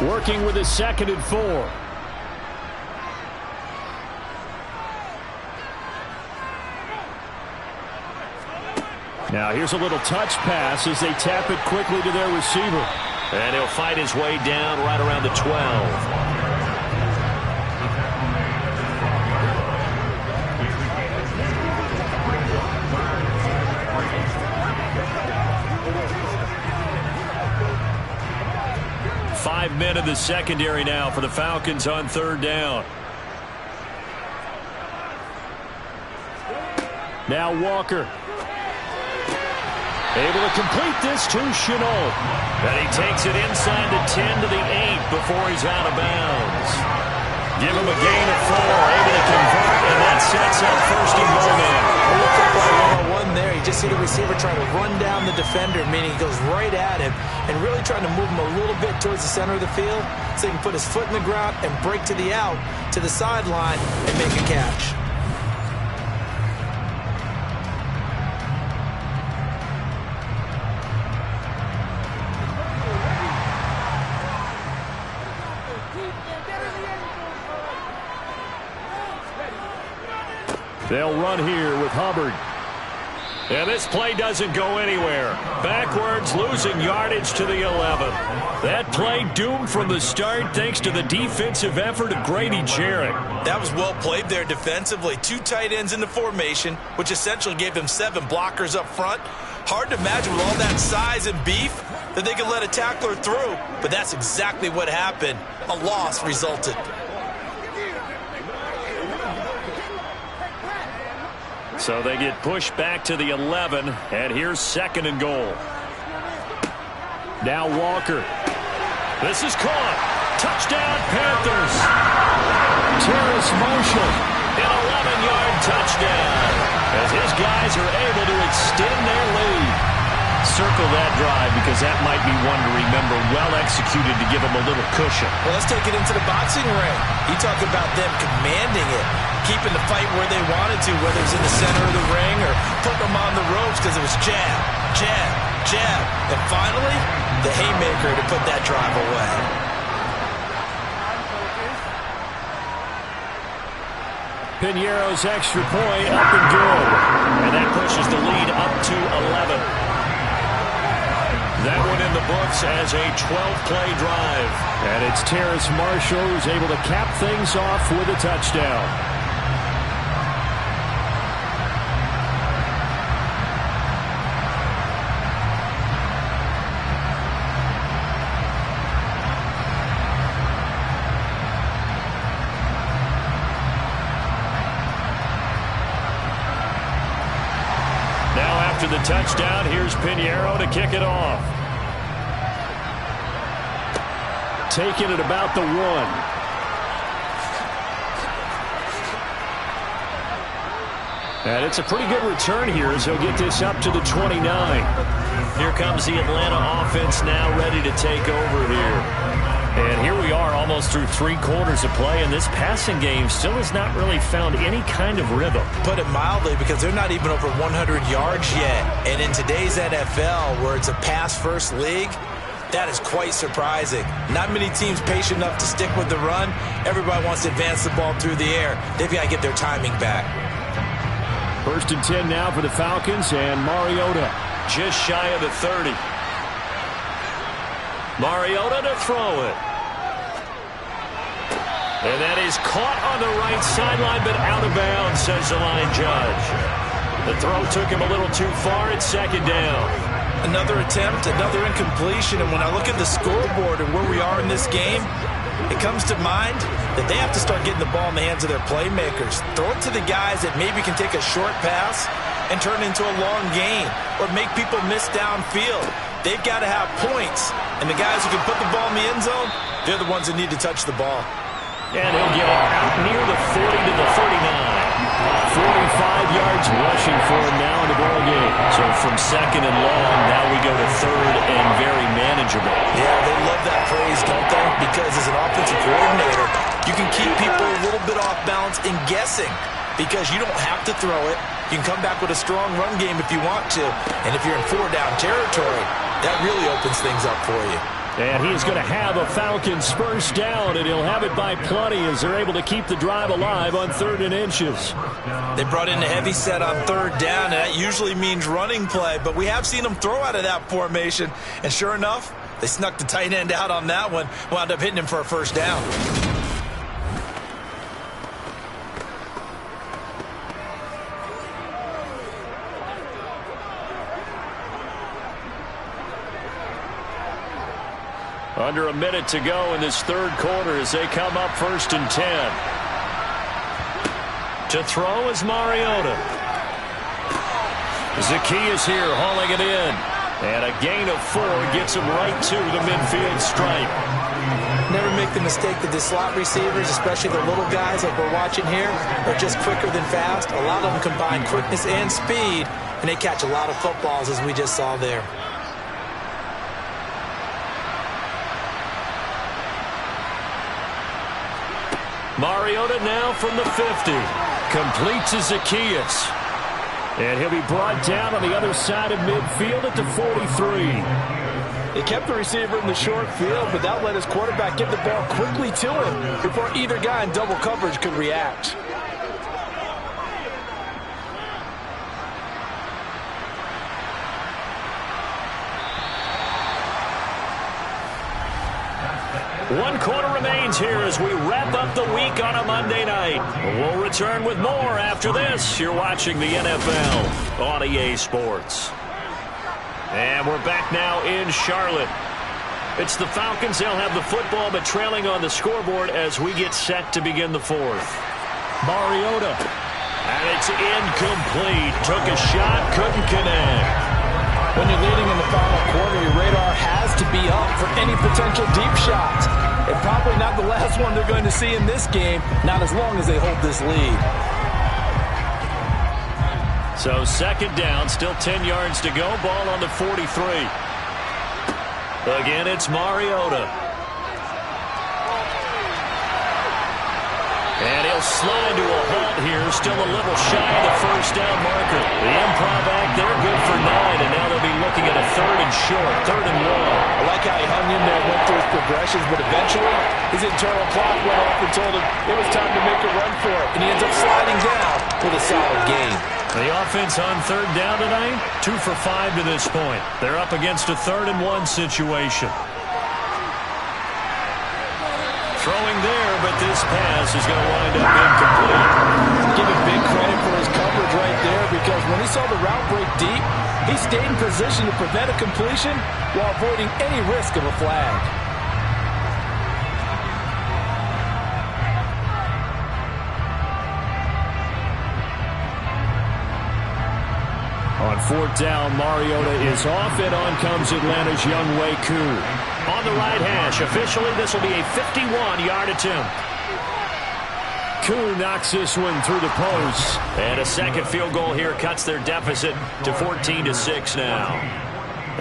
Working with a 2nd and 4. Now here's a little touch pass as they tap it quickly to their receiver. And he'll fight his way down right around the 12. 5 men in the secondary now for the Falcons on third down. Now Walker. Able to complete this to Chenault. And he takes it inside the 10 to the 8 before he's out of bounds. Give him a gain of 4. Able to convert, and that sets up first and goal now. Look up by 101 there. You just see the receiver trying to run down the defender, meaning he goes right at him and really trying to move him a little bit towards the center of the field so he can put his foot in the ground and break to the out, to the sideline, and make a catch. They'll run here with Hubbard. And this play doesn't go anywhere. Backwards, losing yardage to the 11. That play doomed from the start thanks to the defensive effort of Grady Jarrett. That was well played there defensively. 2 tight ends in the formation, which essentially gave them 7 blockers up front. Hard to imagine with all that size and beef that they could let a tackler through. But that's exactly what happened. A loss resulted. So they get pushed back to the 11, and here's second and goal. Now Walker. This is caught. Touchdown, Panthers. Terrace Marshall, an 11-yard touchdown, as his guys are able to extend their lead. Circle that drive because that might be one to remember. Well executed to give them a little cushion. Well, let's take it into the boxing ring. You talk about them commanding it, keeping the fight where they wanted to, whether it's in the center of the ring or putting them on the ropes because it was jab, jab, jab. And finally, the haymaker to put that drive away. Piñeiro's extra point up and good. And that pushes the lead up to 11. That one in the books as a 12-play drive. And it's Terrace Marshall who's able to cap things off with a touchdown. Now after the touchdown, here's Piñeiro to kick it off. Taking it about the 1. And it's a pretty good return here as he'll get this up to the 29. Here comes the Atlanta offense now ready to take over here. And here we are almost through 3 quarters of play, and this passing game still has not really found any kind of rhythm. Put it mildly, because they're not even over 100 yards yet. And in today's NFL, where it's a pass-first league, that is quite surprising. Not many teams patient enough to stick with the run. Everybody wants to advance the ball through the air. They've got to get their timing back. 1st and 10 now for the Falcons, and Mariota just shy of the 30. Mariota to throw it. And that is caught on the right sideline, but out of bounds, says the line judge. The throw took him a little too far. It's 2nd down. Another attempt, another incompletion, and when I look at the scoreboard and where we are in this game, it comes to mind that they have to start getting the ball in the hands of their playmakers. Throw it to the guys that maybe can take a short pass and turn it into a long gain or make people miss downfield. They've got to have points, and the guys who can put the ball in the end zone, they're the ones that need to touch the ball. And he'll get it out near the 40 to the 39. 45 yards rushing for him now in the ball game. So from 2nd and long, now we go to 3rd and very manageable. Yeah, they love that phrase, don't they? Because as an offensive coordinator, you can keep people a little bit off balance in guessing because you don't have to throw it. You can come back with a strong run game if you want to. And if you're in 4-down territory, that really opens things up for you. And he's going to have a Falcons first down, and he'll have it by plenty as they're able to keep the drive alive on 3rd and inches. They brought in a heavy set on 3rd down, and that usually means running play, but we have seen them throw out of that formation, and sure enough, they snuck the tight end out on that one, wound up hitting him for a first down. Under a minute to go in this third quarter as they come up 1st and 10. To throw is Mariota. Zacchaeus here hauling it in. And a gain of 4 gets him right to the midfield stripe. Never make the mistake that the slot receivers, especially the little guys like we're watching here, are just quicker than fast. A lot of them combine quickness and speed, and they catch a lot of footballs, as we just saw there. Mariota now from the 50. Complete to Zacchaeus. And he'll be brought down on the other side of midfield at the 43. He kept the receiver in the short field, but that let his quarterback get the ball quickly to him before either guy in double coverage could react. One quarter remains here as we wrap up the week on a Monday night. We'll return with more after this. You're watching the NFL on EA Sports. And we're back now in Charlotte. It's the Falcons. They'll have the football, but trailing on the scoreboard as we get set to begin the fourth. Mariota. And it's incomplete. Took a shot, couldn't connect. When you're leading in the final quarter, your radar has to be up for any potential deep shots. And probably not the last one they're going to see in this game, not as long as they hold this lead. So 2nd down, still 10 yards to go. Ball on the 43. Again, it's Mariota. And he'll slide to a halt here. Still a little shy of the 1st down marker. The improv act there, good for 9. And now they'll be looking at a 3rd and short, 3rd and 1. I like how he hung in there, went through his progressions, but eventually his internal clock went off and told him it was time to make a run for it. And he ends up sliding down with a solid gain. The offense on 3rd down tonight, 2 for 5 to this point. They're up against a 3rd and 1 situation. Throwing there, but this pass is going to wind up incomplete. Give him big credit for his coverage right there, because when he saw the route break deep, he stayed in position to prevent a completion while avoiding any risk of a flag. On 4th down, Mariota is off, and on comes Atlanta's Younghoe Koo. On the right hash, officially this will be a 51-yard attempt. Koo knocks this one through the post. And a second field goal here cuts their deficit to 14-6 now.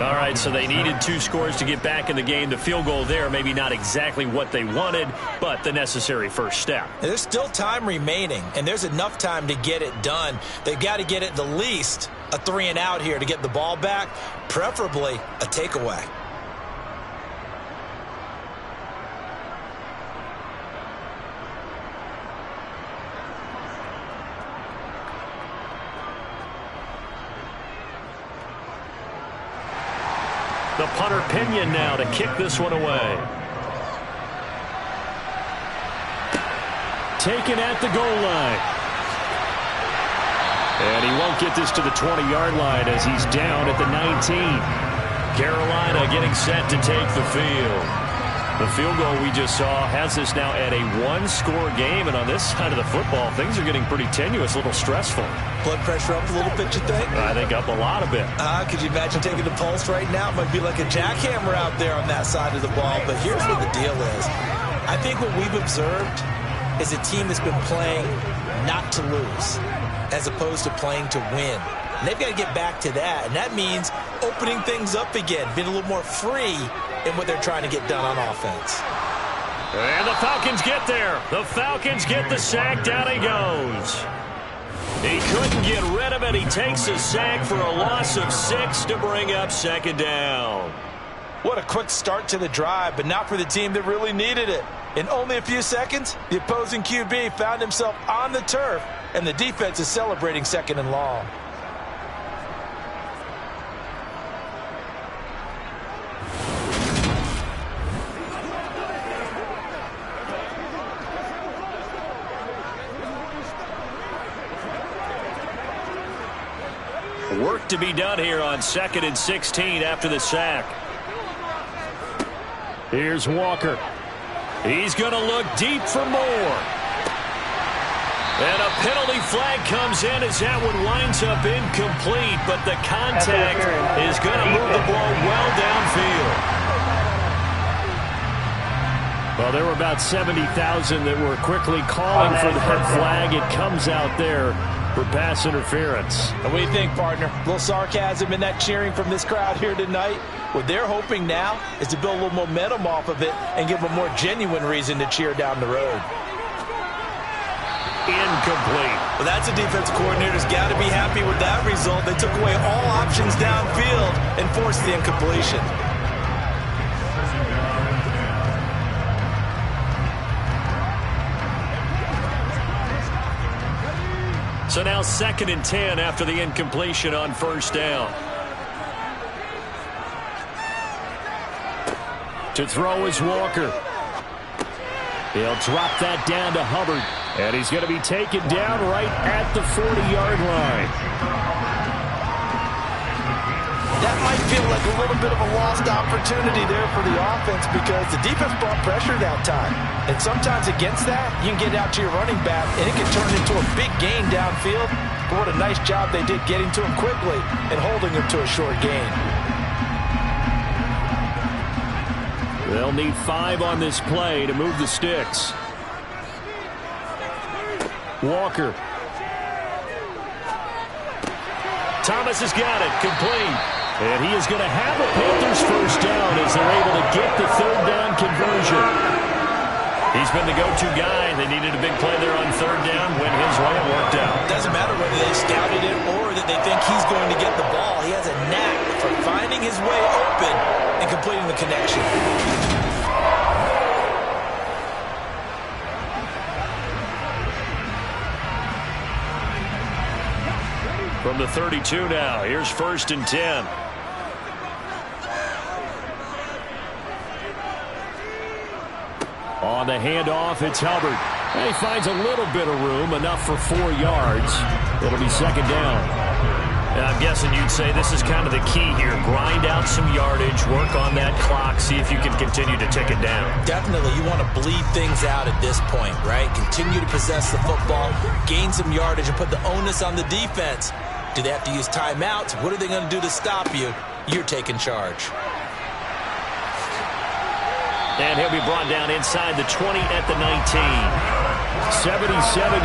All right, so they needed 2 scores to get back in the game. The field goal there, maybe not exactly what they wanted, but the necessary first step. There's still time remaining, and there's enough time to get it done. They've got to get it the least a 3-and-out here to get the ball back, preferably a takeaway. The punter Pinion now to kick this one away. Taken at the goal line. And he won't get this to the 20-yard line as he's down at the 19. Carolina getting set to take the field. The field goal we just saw has this now at a 1-score game, and on this side of the football, things are getting pretty tenuous, a little stressful. Blood pressure up a little bit, you think? I think up a lot of it. Could you imagine taking the pulse right now? It might be like a jackhammer out there on that side of the ball, but here's what the deal is. I think what we've observed is a team that's been playing not to lose as opposed to playing to win. And they've got to get back to that, and that means opening things up again, being a little more free in what they're trying to get done on offense. And the Falcons get there. The Falcons get the sack. Down he goes. He couldn't get rid of it. He takes a sack for a loss of 6 to bring up 2nd down. What a quick start to the drive, but not for the team that really needed it. In only a few seconds, the opposing QB found himself on the turf, and the defense is celebrating 2nd and long. Work to be done here on 2nd and 16 after the sack. Here's Walker. He's going to look deep for more. And a penalty flag comes in as that one winds up incomplete, but the contact is going to move the ball well downfield. Well, there were about 70,000 that were quickly calling for that flag. It comes out there for pass interference. And what do you think, partner? A little sarcasm in that cheering from this crowd here tonight. What they're hoping now is to build a little momentum off of it and give them a more genuine reason to cheer down the road. Incomplete. Well, that's a defensive coordinator's got to be happy with that result. They took away all options downfield and forced the incompletion. So now 2nd and 10 after the incompletion on first down. To throw is Walker. He'll drop that down to Hubbard. And he's going to be taken down right at the 40-yard line. That might feel like a little bit of a lost opportunity there for the offense because the defense brought pressure that time. And sometimes against that, you can get out to your running back, and it can turn into a big gain downfield. But what a nice job they did getting to him quickly and holding him to a short gain. They'll need 5 on this play to move the sticks. Walker. Thomas has got it, complete. And he is going to have a Panthers first down as they're able to get the 3rd down conversion. He's been the go-to guy. They needed a big play there on 3rd down. Went his way, it worked out. Doesn't matter whether they scouted it or that they think he's going to get the ball. He has a knack for finding his way open and completing the connection. From the 32 now, here's 1st and 10. On the handoff, it's Hubbard. And he finds a little bit of room, enough for 4 yards. It'll be 2nd down. And I'm guessing you'd say this is kind of the key here. Grind out some yardage, work on that clock, see if you can continue to tick it down. Definitely, you want to bleed things out at this point, right? Continue to possess the football, gain some yardage, and put the onus on the defense. Do they have to use timeouts? What are they going to do to stop you? You're taking charge. And he'll be brought down inside the 20 at the 19. 77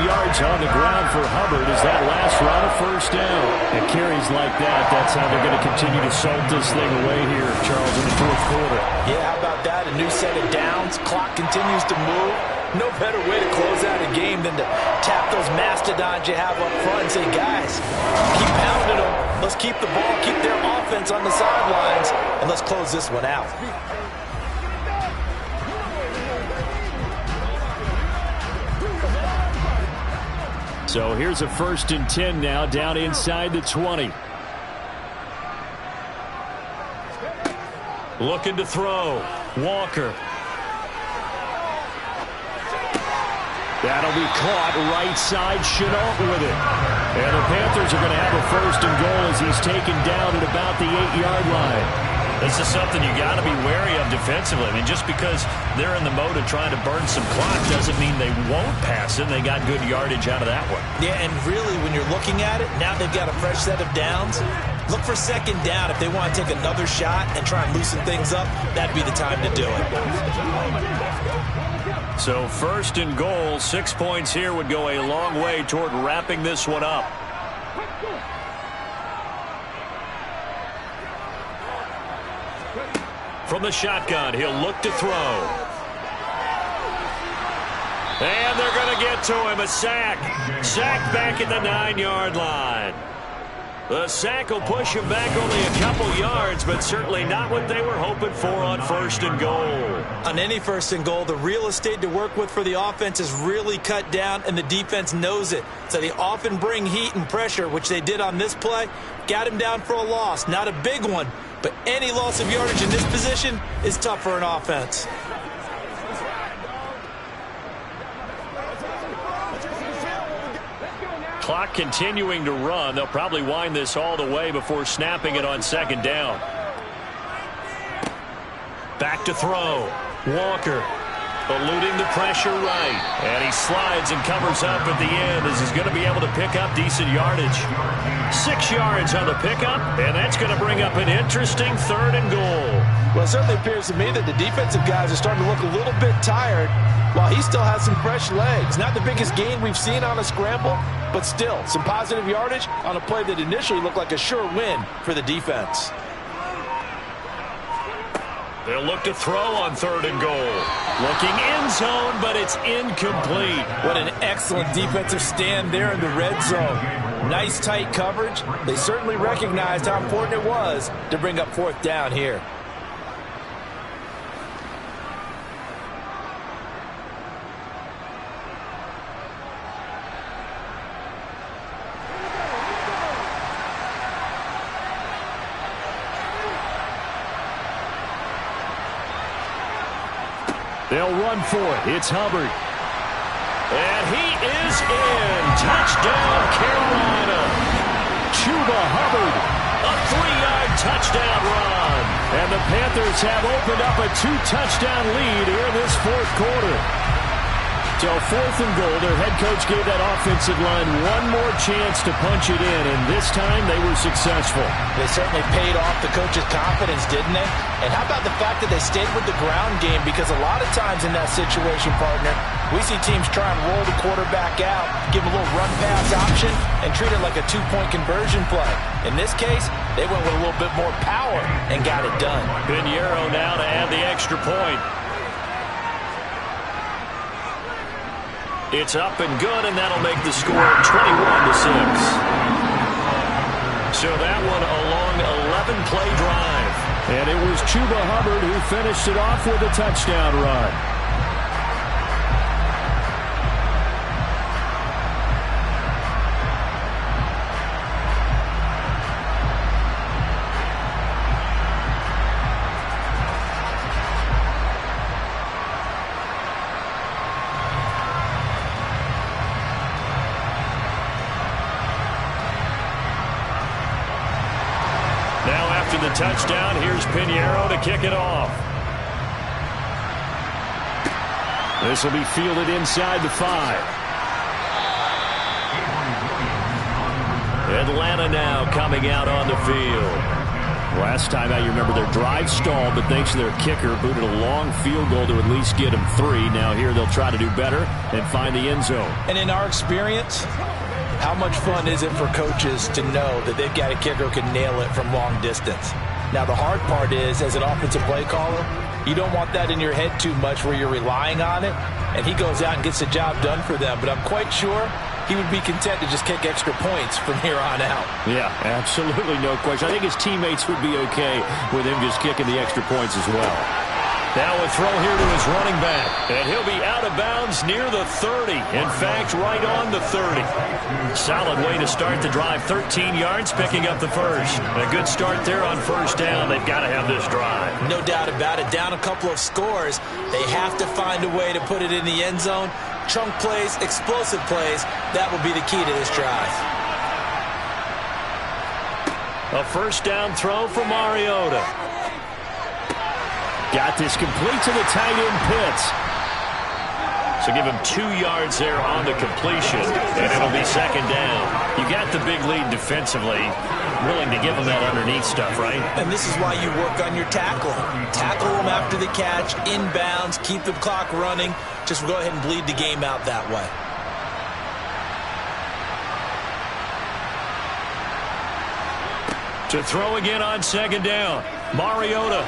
yards on the ground for Hubbard as that last run of first down. And carries like that, that's how they're going to continue to salt this thing away here, Charles, in the 4th quarter. Yeah, how about that? A new set of downs. Clock continues to move. No better way to close out a game than to tap those mastodons you have up front and say, guys, keep pounding them. Let's keep the ball, keep their offense on the sidelines, and let's close this one out. So here's a 1st and 10 now, down inside the 20. Looking to throw. Walker. That'll be caught right side. Chenault with it. And the Panthers are going to have a 1st and goal as he's taken down at about the 8-yard line. This is something you got to be wary of defensively. I mean, just because they're in the mode of trying to burn some clock doesn't mean they won't pass it. They got good yardage out of that one. Yeah, and really, when you're looking at it, now they've got a fresh set of downs. Look for 2nd down. If they want to take another shot and try and loosen things up, that'd be the time to do it. So 1st and goal, 6 points here would go a long way toward wrapping this one up. From the shotgun, he'll look to throw. And they're going to get to him. A sack. Sack back at the 9-yard line. The sack will push him back only a couple yards, but certainly not what they were hoping for on 1st and goal. On any 1st and goal, the real estate to work with for the offense is really cut down, and the defense knows it. So they often bring heat and pressure, which they did on this play. Got him down for a loss. Not a big one, but any loss of yardage in this position is tough for an offense. Clock continuing to run. They'll probably wind this all the way before snapping it on 2nd down. Back to throw. Walker eluding the pressure right. And he slides and covers up at the end as he's going to be able to pick up decent yardage. 6 yards on the pickup, and that's going to bring up an interesting 3rd and goal. Well, it certainly appears to me that the defensive guys are starting to look a little bit tired while he still has some fresh legs. Not the biggest gain we've seen on a scramble, but still some positive yardage on a play that initially looked like a sure win for the defense. They'll look to throw on 3rd and goal. Looking end zone, but it's incomplete. What an excellent defensive stand there in the red zone. Nice tight coverage. They certainly recognized how important it was to bring up 4th down here. They'll run for it. It's Hubbard. And he is in. Touchdown, Carolina. Chuba Hubbard. A 3-yard touchdown run. And the Panthers have opened up a 2-touchdown lead here in this 4th quarter. So 4th and goal, their head coach gave that offensive line one more chance to punch it in, and this time they were successful. They certainly paid off the coach's confidence, didn't they? And how about the fact that they stayed with the ground game? Because a lot of times in that situation, partner, we see teams try and roll the quarterback out, give him a little run-pass option, and treat it like a 2-point conversion play. In this case, they went with a little bit more power and got it done. Pinheiro now to add the extra point. It's up and good, and that'll make the score 21-6. So that one a long 11-play drive. And it was Chuba Hubbard who finished it off with a touchdown run. The touchdown. Here's Pinheiro to kick it off. This will be fielded inside the 5. Atlanta now coming out on the field. Last time out, you remember their drive stalled, but thanks to their kicker, booted a long field goal to at least get them 3. Now here they'll try to do better and find the end zone. And in our experience, how much fun is it for coaches to know that they've got a kicker who can nail it from long distance? Now, the hard part is, as an offensive play caller, you don't want that in your head too much where you're relying on it, and he goes out and gets the job done for them. But I'm quite sure he would be content to just kick extra points from here on out. Yeah, absolutely no question. I think his teammates would be okay with him just kicking the extra points as well. Now a throw here to his running back, and he'll be out of bounds near the 30. In fact, right on the 30. Solid way to start the drive. 13 yards, picking up the first. A good start there on 1st down. They've got to have this drive. No doubt about it. Down a couple of scores. They have to find a way to put it in the end zone. Chunk plays, explosive plays. That will be the key to this drive. A 1st down throw for Mariota. Got this complete to the tight end Pitts. So give him 2 yards there on the completion, and it'll be 2nd down. You got the big lead defensively, willing to give him that underneath stuff, right? And this is why you work on your tackling. Tackle them after the catch, inbounds, keep the clock running. Just go ahead and bleed the game out that way. To throw again on 2nd down. Mariota.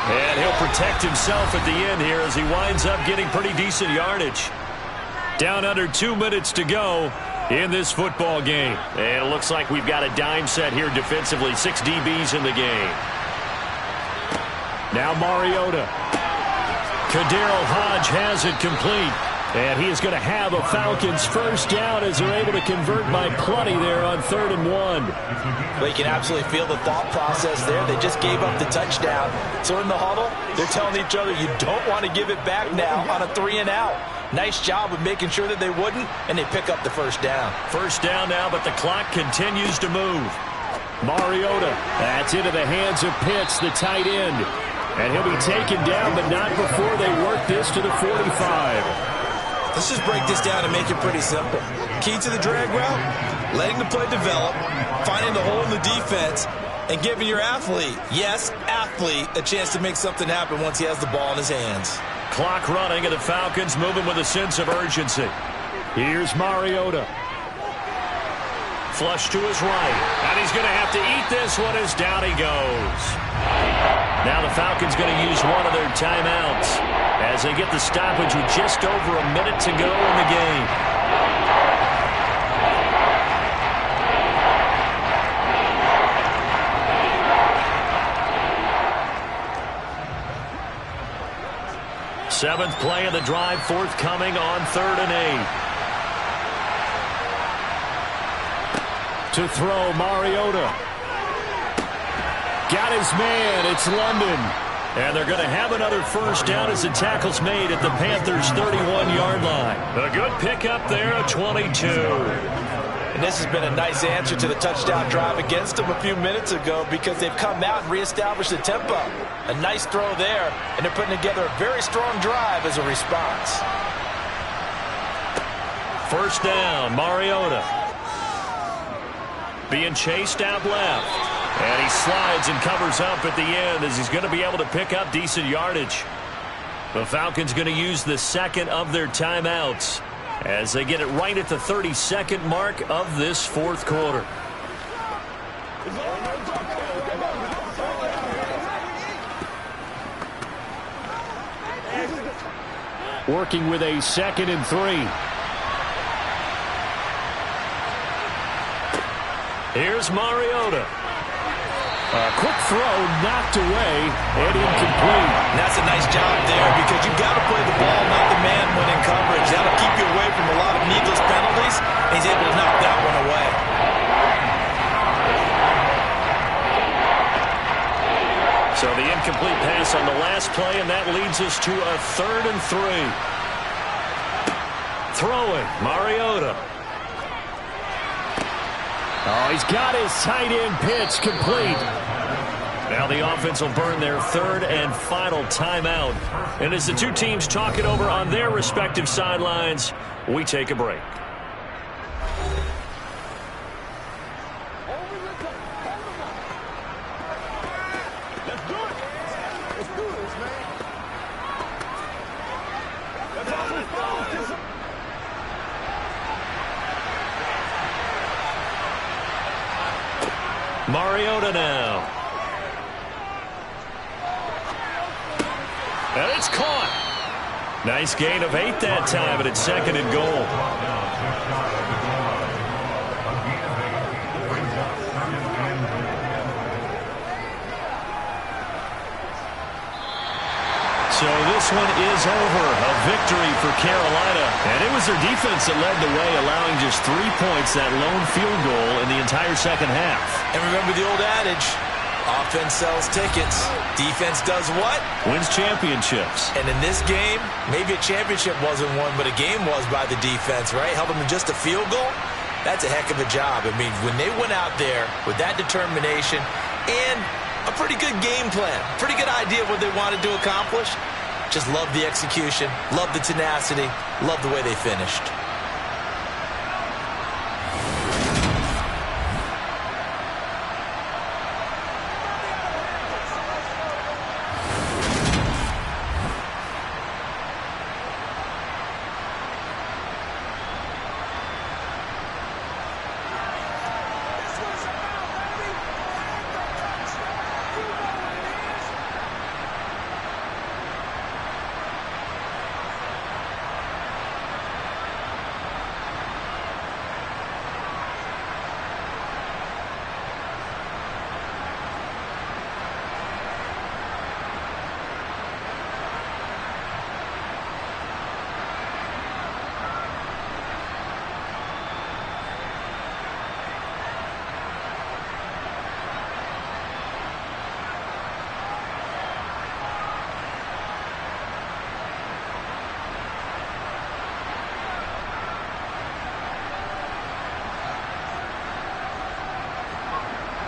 And he'll protect himself at the end here as he winds up getting pretty decent yardage. Down under 2 minutes to go in this football game. And it looks like we've got a dime set here defensively. 6 DBs in the game. Now Mariota. Kaderl Hodge has it complete. And he is going to have a Falcons 1st down as they're able to convert by plenty there on 3rd and 1. Well, you can absolutely feel the thought process there. They just gave up the touchdown. So in the huddle, they're telling each other, you don't want to give it back now on a 3 and out. Nice job of making sure that they wouldn't, and they pick up the 1st down. 1st down now, but the clock continues to move. Mariota, that's into the hands of Pitts, the tight end. And he'll be taken down, but not before they work this to the 45. Let's just break this down and make it pretty simple. Key to the drag route, letting the play develop, finding the hole in the defense, and giving your athlete, yes, athlete, a chance to make something happen once he has the ball in his hands. Clock running, and the Falcons moving with a sense of urgency. Here's Mariota. Flush to his right, and he's going to have to eat this one as down he goes. Now the Falcons going to use one of their timeouts as they get the stoppage with just over a minute to go in the game. Seventh play of the drive forthcoming on 3rd and 8. To throw, Mariota. Got his man. It's London. And they're going to have another first down as the tackle's made at the Panthers' 31-yard line. A good pickup there at 22. And this has been a nice answer to the touchdown drive against them a few minutes ago because they've come out and reestablished the tempo. A nice throw there, and they're putting together a very strong drive as a response. First down, Mariota. Being chased out left. And he slides and covers up at the end as he's going to be able to pick up decent yardage. The Falcons going to use the second of their timeouts as they get it right at the 32nd mark of this fourth quarter. Working with a 2nd and 3. Here's Mariota. A quick throw knocked away and incomplete. And that's a nice job there because you've got to play the ball, not the man when in coverage. That'll keep you away from a lot of needless penalties. And he's able to knock that one away. So the incomplete pass on the last play, and that leads us to a 3rd and 3. Throwing, Mariota. Oh, he's got his tight end pitch complete. Now the offense will burn their 3rd and final timeout. And as the two teams talk it over on their respective sidelines, we take a break. Mariota now. And it's caught. Nice gain of 8 that time, and it's 2nd and goal. So this one is over. A victory for Carolina. And it was their defense that led the way, allowing just 3 points, that lone field goal in the entire second half. And remember the old adage, offense sells tickets. Defense does what? Wins championships. And in this game, maybe a championship wasn't won, but a game was by the defense, right? Held them to just a field goal. That's a heck of a job. I mean, when they went out there with that determination and a pretty good game plan, pretty good idea of what they wanted to accomplish, just love the execution, love the tenacity, love the way they finished.